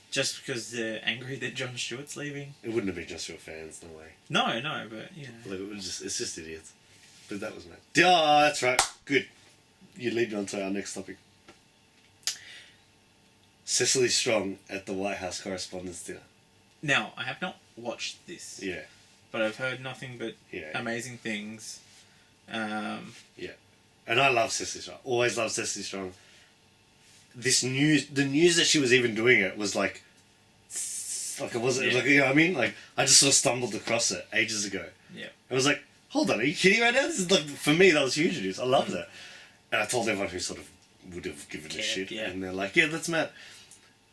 just because they're angry that Jon Stewart's leaving. It wouldn't have been just your fans, no way. No, but, you know. Like, it's just idiots. But that was mad. Oh, that's right. Good. You lead me on to our next topic. Cecily Strong at the White House Correspondents' Dinner. Now, I have not watched this. Yeah. But I've heard nothing but amazing things. Yeah. And I love Cecily Strong. Always loved Cecily Strong. The news that she was even doing it was like it wasn't like, you know what I mean? Like I just sort of stumbled across it ages ago. Yeah. I was like, hold on, are you kidding right now? This is like, for me that was huge news. I loved it. And I told everyone who sort of would have given a shit. Yeah. And they're like, yeah, that's mad.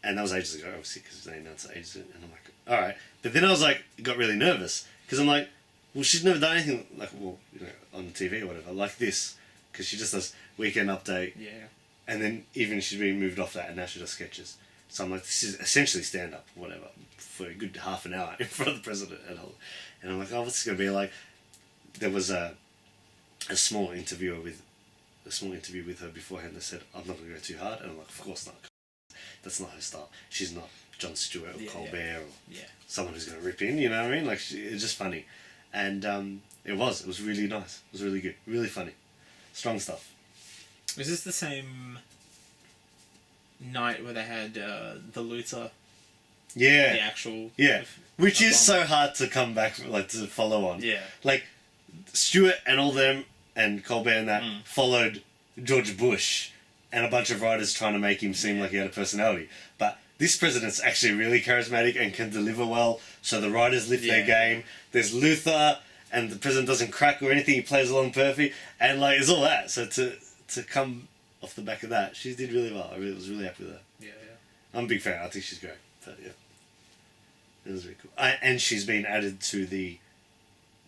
And that was ages ago, obviously, because they announced it ages ago. And I'm like, alright. But then I was like, got really nervous. Because I'm like, well, she's never done anything like, well, you know, on TV or whatever, like this. Because she just does Weekend Update. Yeah. And then even she's been moved off that and now she does sketches. So I'm like, this is essentially stand-up, whatever, for a good half an hour in front of the president and all. And I'm like, oh, what's this going to be like? There was a small interview with her beforehand that said, I'm not going to go too hard. And I'm like, of course not. That's not her style. She's not Jon Stewart or Colbert or someone who's going to rip in, you know what I mean? Like, it's just funny. And it was really nice. It was really good. Really funny. Strong stuff. Was this the same night where they had the Luther? Yeah. The actual... Yeah. Which is so hard to come back, like, to follow on. Yeah. Like, Stewart and all them, and Colbert and that, followed George Bush and a bunch of writers trying to make him seem like he had a personality. But this president's actually really charismatic and can deliver well, so the writers lift their game. There's Luther, and the president doesn't crack or anything, he plays along perfect, and, like, it's all that. So to come off the back of that, she did really well. I was really happy with her. Yeah. I'm a big fan. I think she's great. But yeah, it was really cool. And she's been added to the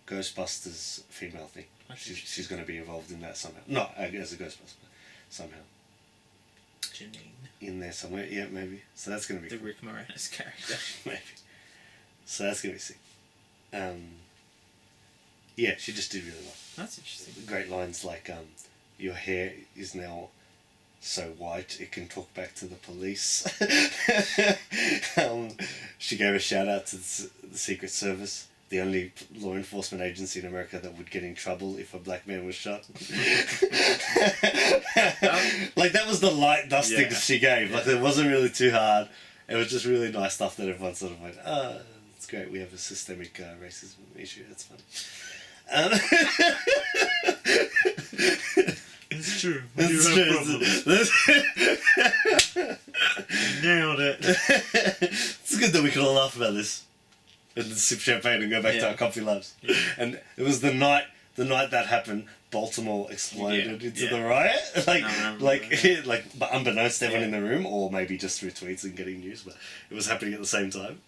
Ghostbusters female thing. She's going to be involved in that somehow. Not as a Ghostbuster, but somehow. Janine. in there somewhere. Yeah, maybe. So that's going to be The cool. Rick Moranis character. Maybe. So that's going to be sick. Yeah, she just did really well. That's interesting. Great lines like, your hair is now so white it can talk back to the police. She gave a shout out to the Secret Service, the only law enforcement agency in America that would get in trouble if a black man was shot. Like, that was the light dusting she gave. Like, it wasn't really too hard. It was just really nice stuff that everyone sort of went, it's great, we have a systemic racism issue, that's fun. It's true. It's true. Nailed it. It's good that we can all laugh about this and sip champagne and go back to our comfy lives. Yeah. And it was the night that happened, Baltimore exploded into the riot. Like unbeknownst to everyone in the room, or maybe just through tweets and getting news, but it was happening at the same time.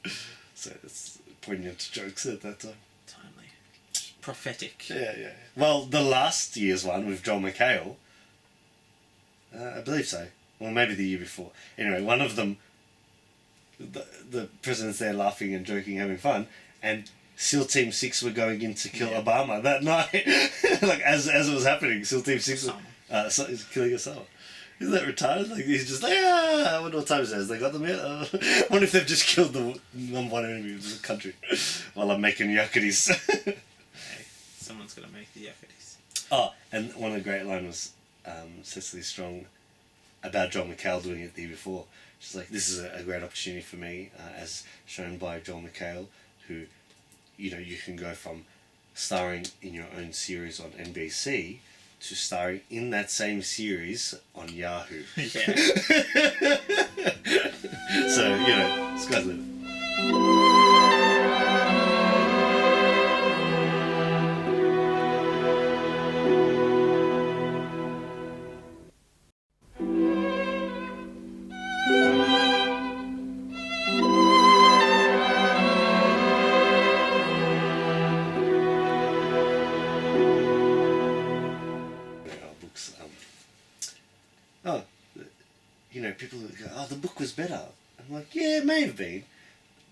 So it's poignant jokes at that time. Timely. Prophetic. Yeah. Well, the last year's one with Joel McHale, I believe so. Well, maybe the year before. Anyway, one of them, the president's there laughing and joking, having fun, and SEAL Team 6 were going in to kill Obama that night. Like, as it was happening, SEAL Team 6 is killing Osama. Isn't that retarded? Like, he's just like, I wonder what time it is. They got them yet? I wonder if they've just killed the number one enemy of the country while I'm making yakitis. Hey, someone's got to make the yakitis. Oh, and one of the great lines was Cecily Strong about Joel McHale doing it the year before. She's like, this is a great opportunity for me, as shown by Joel McHale, who, you can go from starring in your own series on NBC to starring in that same series on Yahoo. Yeah. So, sky's the limit. People go, the book was better. I'm like, yeah, it may have been,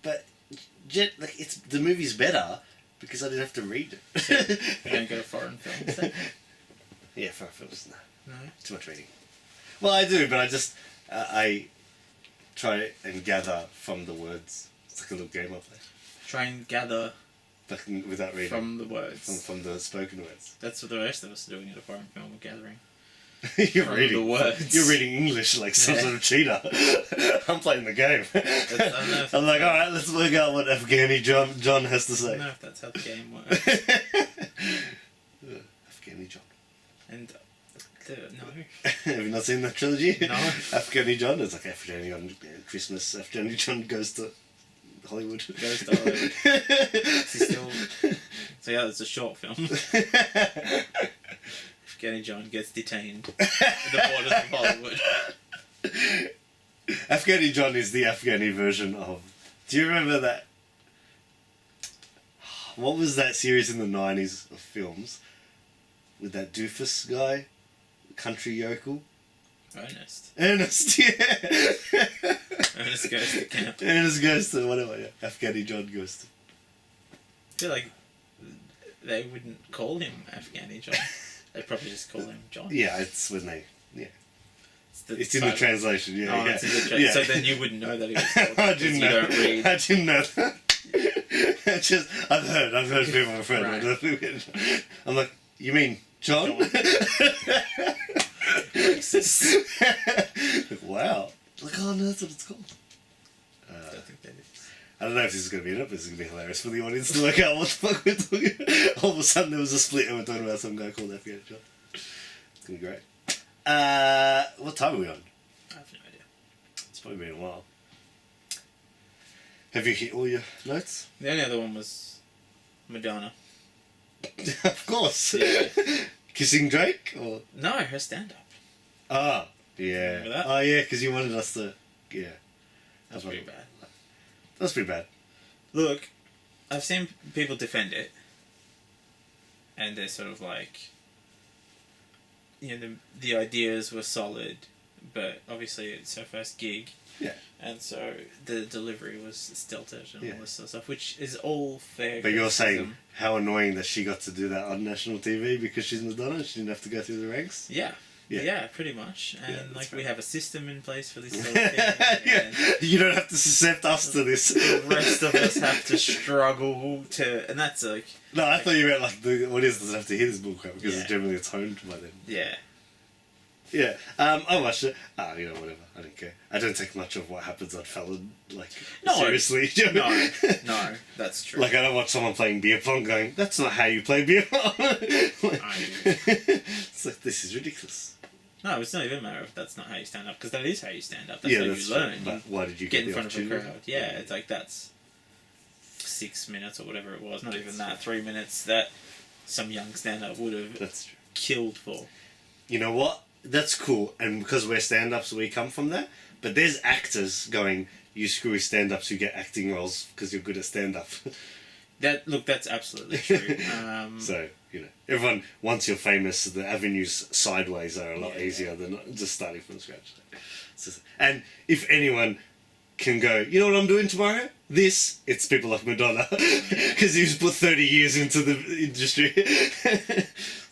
but the movie's better because I didn't have to read it. So you don't go to foreign films then? Yeah, foreign films, no. No? Too much reading. Well, I do, but I just, I try and gather from the words. It's like a little game I play. Try and gather without reading. from the words. From the spoken words. That's what the rest of us are doing in a foreign film, we're gathering. You're from reading the words. You're reading English like some sort of cheater. I'm playing the game. I'm like, all right, let's work out what Afghani John has to say. I don't know if that's how the game works. Afghani John. And no. Have you not seen that trilogy? No. Afghani John. It's like Afghani on Christmas. Afghani John goes to Hollywood. Goes to Hollywood. So yeah, it's a short film. Afghani John gets detained at the borders of Hollywood. Afghani John is the Afghani version of... Do you remember that? What was that series in the 90s of films with that doofus guy? Country yokel? Ernest, yeah. Ernest goes to camp. Ernest goes to whatever, yeah. Afghani John goes to... I feel like they wouldn't call him Afghani John. They'd probably just call him John. Yeah, it's when they... Yeah. It's in the translation, yeah. Oh, yeah. it's in the So then you wouldn't know that he was called I didn't know. You don't read. I didn't know that. I've heard people refer to it. I'm like, you mean John? Wow. Like, oh no, that's what it's called. I don't think that is. I don't know if this is going to be enough, but this is going to be hilarious for the audience to work out what the fuck we're talking about. All of a sudden there was a split and we're talking about some guy called Afghani John. It's going to be great. What time are we on? I have no idea. It's probably been a while. Have you hit all your notes? The only other one was Madonna. Of course. Yeah. Kissing Drake? Or? No, her stand-up. Ah, yeah. Remember that? Oh, yeah, because you wanted us to... Yeah. That was pretty bad. That's pretty bad. Look, I've seen people defend it, and they're sort of like, the ideas were solid, but obviously it's her first gig. Yeah. And so the delivery was stilted and all this sort of stuff, which is all fair. But you're saying how annoying that she got to do that on national TV because she's Madonna and she didn't have to go through the ranks? Yeah. Yeah, pretty much. And we have a system in place for this sort of thing. Yeah. You don't have to accept us to this. The rest of us have to struggle to... And that's like... No, I thought you meant like the audience doesn't have to hear this bullcrap because it's generally atoned by them. Yeah. Yeah, I watched it. Whatever. I don't care. I don't take much of what happens on Fallon, seriously. No, that's true. Like, I don't watch someone playing beer pong going, that's not how you play beer pong. It's like, this is ridiculous. No, it's not even a matter of that's not how you stand up, because that is how you stand up. That's how you learn. But why did you get in front of a crowd? Yeah, it's like that's 6 minutes or whatever it was. Not even that. 3 minutes that some young stand-up would have killed for. You know what? That's cool, and because we're stand-ups, we come from that. But there's actors going, you screwy stand-ups who get acting roles because you're good at stand-up. That's absolutely true. So, everyone, once you're famous, the avenues sideways are a lot easier than just starting from scratch. And if anyone can go, you know what I'm doing tomorrow? It's people like Madonna. Because he's put 30 years into the industry.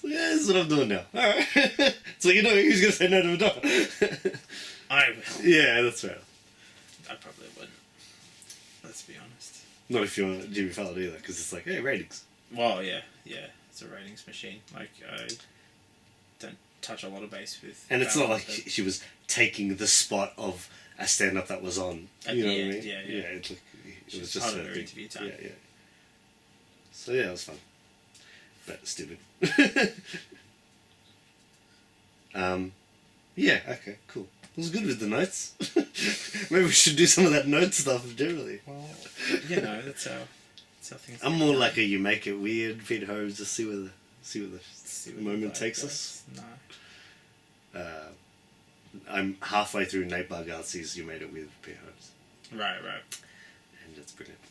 Yeah, this is what I'm doing now. Alright. So who's going to say no to Madonna? I will. Yeah, that's right. I probably wouldn't. Let's be honest. Not if you're Jimmy Fallon either, because it's like, hey, ratings. Well, yeah. It's a ratings machine. Like, I don't touch a lot of base with... And it's not like she was taking the spot of a stand-up that was on. You know what I mean? Yeah. It was just part of her interview time. Yeah. So yeah, it was fun. But stupid. Yeah, okay, cool. It was good with the notes. Maybe we should do some of that note stuff generally. Well, that's how things... I'm more like you make it weird, Pete Holmes, just see where the moment takes us. No. I'm halfway through Nate Bargatze's You Made It With Pete Holmes. Right. And it's brilliant.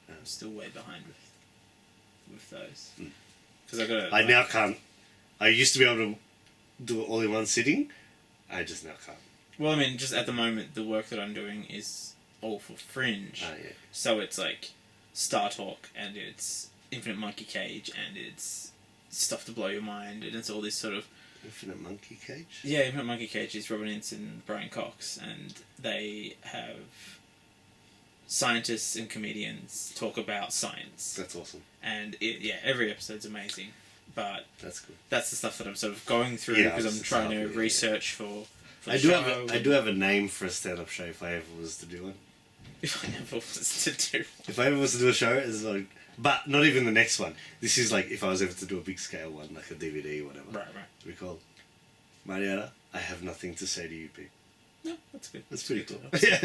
I'm still way behind with those. Because I now can't. I used to be able to do it all in one sitting. I just now can't. Well, I mean, just at the moment, the work that I'm doing is all for Fringe. Yeah. So it's like Star Talk, and it's Infinite Monkey Cage, and it's Stuff to Blow Your Mind, and it's all this sort of... Infinite Monkey Cage? Yeah, Infinite Monkey Cage is Robin Ince and Brian Cox, and they have scientists and comedians talk about science. That's awesome. And every episode's amazing. But that's cool. That's the stuff that I'm sort of going through because I'm trying to research for I do have a name for a stand-up show if I ever was to do one. If I ever was to do one. If I ever was to do a show, it's like... But not even the next one. This is like if I was ever to do a big scale one, like a DVD or whatever. Right. To be called, Mariana, I have nothing to say to you, Pete. No, that's good. That's pretty cool. Yeah.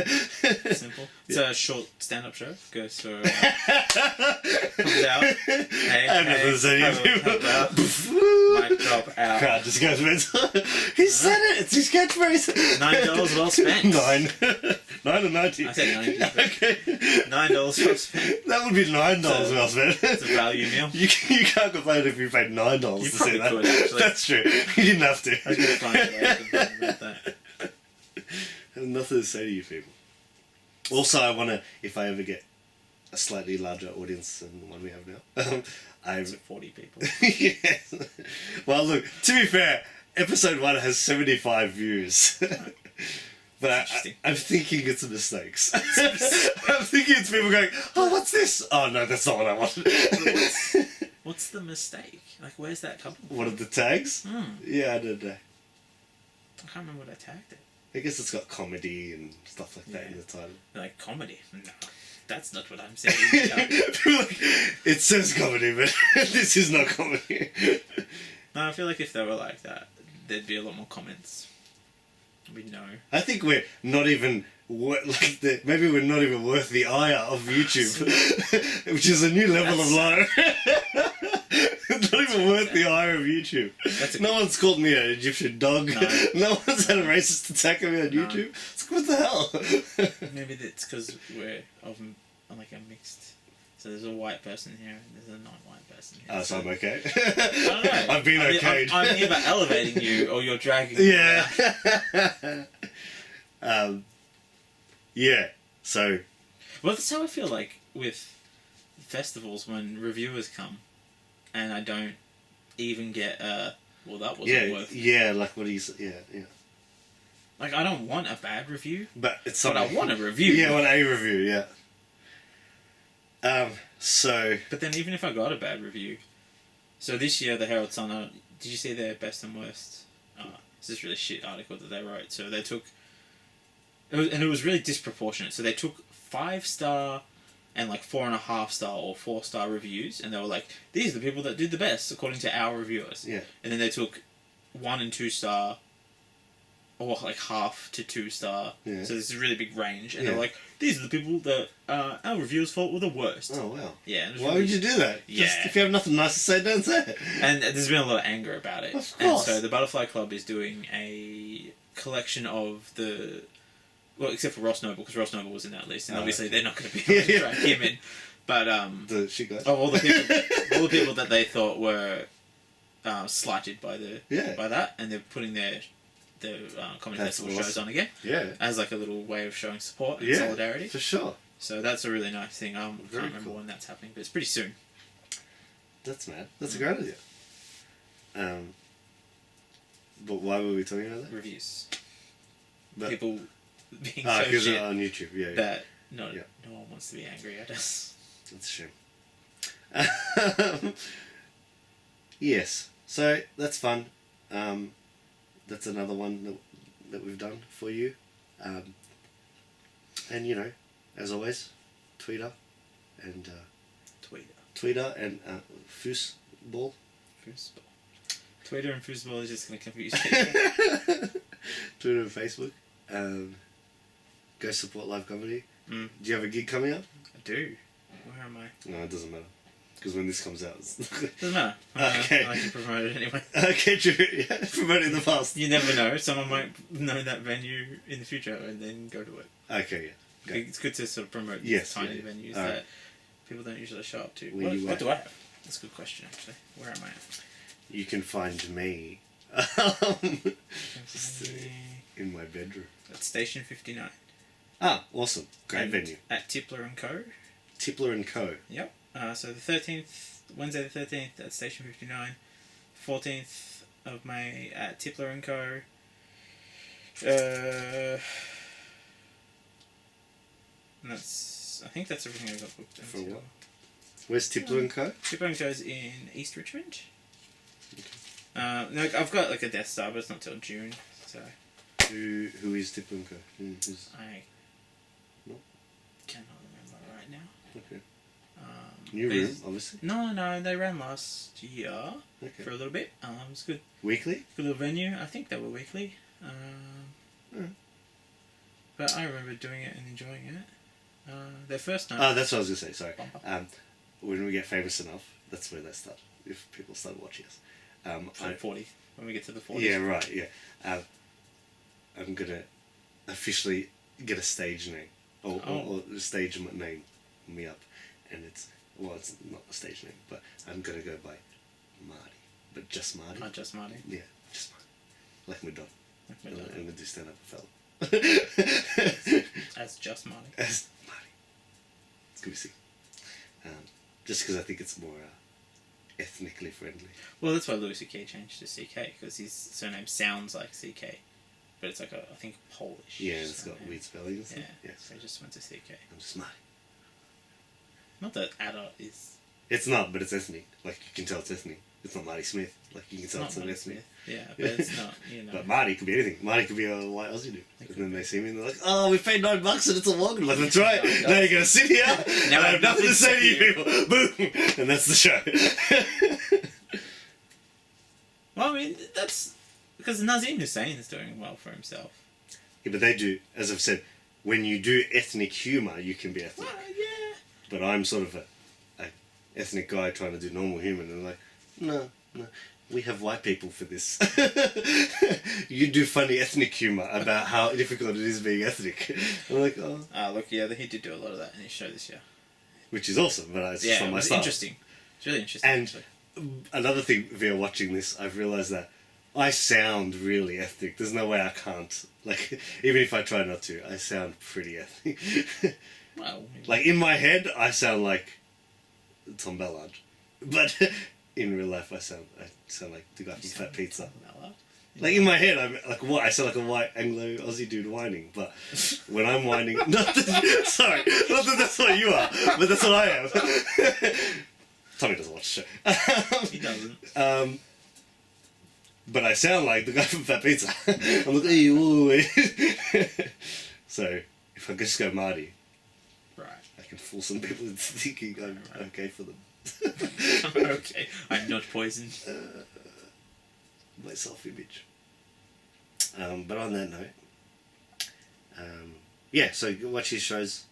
Simple. It's a short stand-up show. Goes for... comes out. Hey, I have nothing to say to you. Mic drop out. Crowd just goes mental. He said it! It's his catchphrase! $9 well spent. $9 or 90? I said 90. Okay. $9 well spent. That would be $9 well spent. It's a value meal. You can't complain if you paid $9 to see that. Could, actually. That's true. You didn't have to. I was going to find a way to complain about that. I have nothing to say to you people. Also, I want to, if I ever get a slightly larger audience than the one we have now, It's 40 people. Yes. Well, look, to be fair, episode 1 has 75 views. But I'm thinking it's mistakes. I'm thinking it's people going, oh, what's this? Oh, no, that's not what I wanted. What's the mistake? Like, where's that coming from? One of the tags? Yeah, I don't know. I can't remember what I tagged it. I guess it's got comedy and stuff like that in the title. Like, comedy? No, that's not what I'm saying. It says comedy, but this is not comedy. No, I feel like if they were like that, there'd be a lot more comments. We know. I think we're not even maybe we're not even worth the ire of YouTube, which is a new level of low. Not even worth the ire of YouTube. No one's called me an Egyptian dog. No one's had a racist attack on me on YouTube. It's like, what the hell? Maybe that's because we're of like a mixed So there's a white person here and there's a non-white person here. Oh, so I'm okay. I don't know. I've been okayed. I'm either elevating you or you're dragging me Yeah. Yeah. So. Well, that's how I feel like with festivals when reviewers come, and I don't even get well, that wasn't worth it. Yeah, like what do you say? Yeah. Like, I don't want a bad review, but it's but I want a review. Yeah, I want a review. Yeah. So. But then, even if I got a bad review, so this year the Herald Sun, did you see their best and worst? This is really shit article that they wrote. So they took, it was really disproportionate. So they took 5-star and like 4.5-star or 4-star reviews, and they were like, these are the people that did the best according to our reviewers. Yeah. And then they took 1 and 2-star, or like half to 2-star. Yeah. So there's a really big range, and they're like, these are the people that our reviewers thought were the worst. Oh wow. Yeah. Why would you do that? Yeah. Just, if you have nothing nice to say, don't say it. And there's been a lot of anger about it. Of course. And so the Butterfly Club is doing a collection of the. Well, except for Ross Noble, because Ross Noble was in that list, and obviously they're not going to be able to drag him in. But the shit guys. all the people that they thought were slighted by that, and they're putting their comedy festival shows on again. Yeah. As like a little way of showing support and solidarity. For sure. So that's a really nice thing. I can't remember when that's happening, but it's pretty soon. That's mad. That's a great idea. But why were we talking about that? Reviews. But, people being so shit on YouTube, that no one wants to be angry at us. That's a shame. Yes, so that's fun. That's another one that we've done for you. And you know, as always, Twitter and Twitter and foosball. Twitter and foosball is just going to confuse people. Twitter and Facebook. Go support live comedy. Mm. Do you have a gig coming up? I do. Where am I? No, it doesn't matter. Because when this comes out... Doesn't matter. Okay. I can promote it anyway. Okay, true. Yeah, promote it in the past. You never know. Someone might know that venue in the future and then go to it. Okay, yeah. Okay. It's good to sort of promote these tiny venues that people don't usually show up to. What do I have? That's a good question, actually. Where am I at? You can find me in my bedroom. At Station 59. Ah, awesome. Great venue. At Tippler & Co. Tippler & Co. Yep. So the 13th, Wednesday the 13th at Station 59. 14th of May at Tippler & Co. And I think that's everything I got booked for what? Where's Tippler & Co? Tippler & Co is in East Richmond. Okay. No, I've got like a Death Star, but it's not till June. So. Who is Tippler & Co? I cannot remember right now. Okay. New room, obviously. No, they ran last year for a little bit. It's good. Weekly? Good little venue. I think they were weekly. But I remember doing it and enjoying it. Their first night. Oh, that's what I was going to say, sorry. When we get famous enough, that's where they start. If people start watching us. 40. When we get to the 40s. Yeah, right, yeah. I'm going to officially get a stage name. Or a stage name me up. And it's not a stage name, but I'm going to go by Marty. But just Marty. Oh, just Marty? Yeah, just Marty. Like my dog. I'm going to do stand-up fella. As just Marty. As Marty. It's going to be sick. Just because I think it's more ethnically friendly. Well, that's why Louis C.K. changed to C.K. because his surname sounds like C.K. But it's like I think Polish. Yeah, it's got weird spellings. Yeah, so he just went to C.K. I'm just Marty. Not that Ada is... It's not, but it's ethnic. Like, you can tell it's ethnic. It's not Marty Smith. Like, you can tell it's an ethnic. Smith. Yeah, but it's not, you know. But Marty could be anything. Marty could be a white Aussie dude. And then they see me and they're like, oh, we paid $9 and it's a log. Like, that's right. Now you're going to sit here. Now I have nothing to say to you people. Boom. And that's the show. Well, I mean, that's... Because Nazim Hussain is doing well for himself. Yeah, but they do, as I've said, when you do ethnic humour, you can be ethnic. Well, yeah. But I'm sort of a ethnic guy trying to do normal humour, and they're like, no, we have white people for this. You do funny ethnic humour about how difficult it is being ethnic. I'm like, oh. Look, yeah, he did do a lot of that in his show this year. which is awesome, but it's just Yeah, not my it's style. interesting. It's really interesting. And actually. another thing, via watching this, I've realised that I sound really ethnic. There's no way I can't. Like, even if I try not to, I sound pretty ethnic. Well, Like, in my head, I sound like Tom Ballard. But in real life, I sound like the guy from Fat Pizza. Like, in my head, I sound like a white Anglo-Aussie dude whining. But when I'm whining... not that that's what you are, but that's what I am. Tommy doesn't watch the show. He doesn't. But I sound like the guy from Fat Pizza. I'm like, hey, ooh. So, if I just go Marty, Right. I can fool some people into thinking I'm okay for them. I'm okay. I'm not poisoned. My self-image. But on that note, yeah, so watch his shows.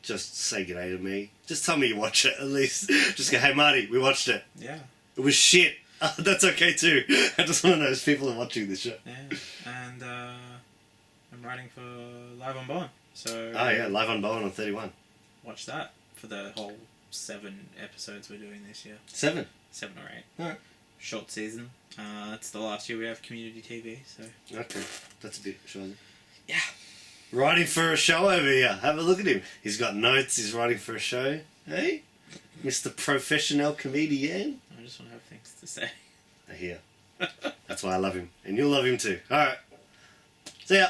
Just say g'day to me. Just tell me you watch it, at least. Just go, hey Marty, we watched it. Yeah. It was shit. That's okay too. I just want to know if people are watching this show. Yeah. And I'm writing for Live on Bond. So Oh yeah, live on Bowen on 31. watch that for the whole 7 episodes we're doing this year. 7. 7 or 8. Alright. Short season. It's the last year we have community TV, so Okay, that's a bit shocking. yeah. Writing for a show over here. Have a look at him. He's got notes. He's writing for a show. Hey, Mr. Professional Comedian. I just want to have things to say. I hear. That's why I love him, and you'll love him too. All right. See ya.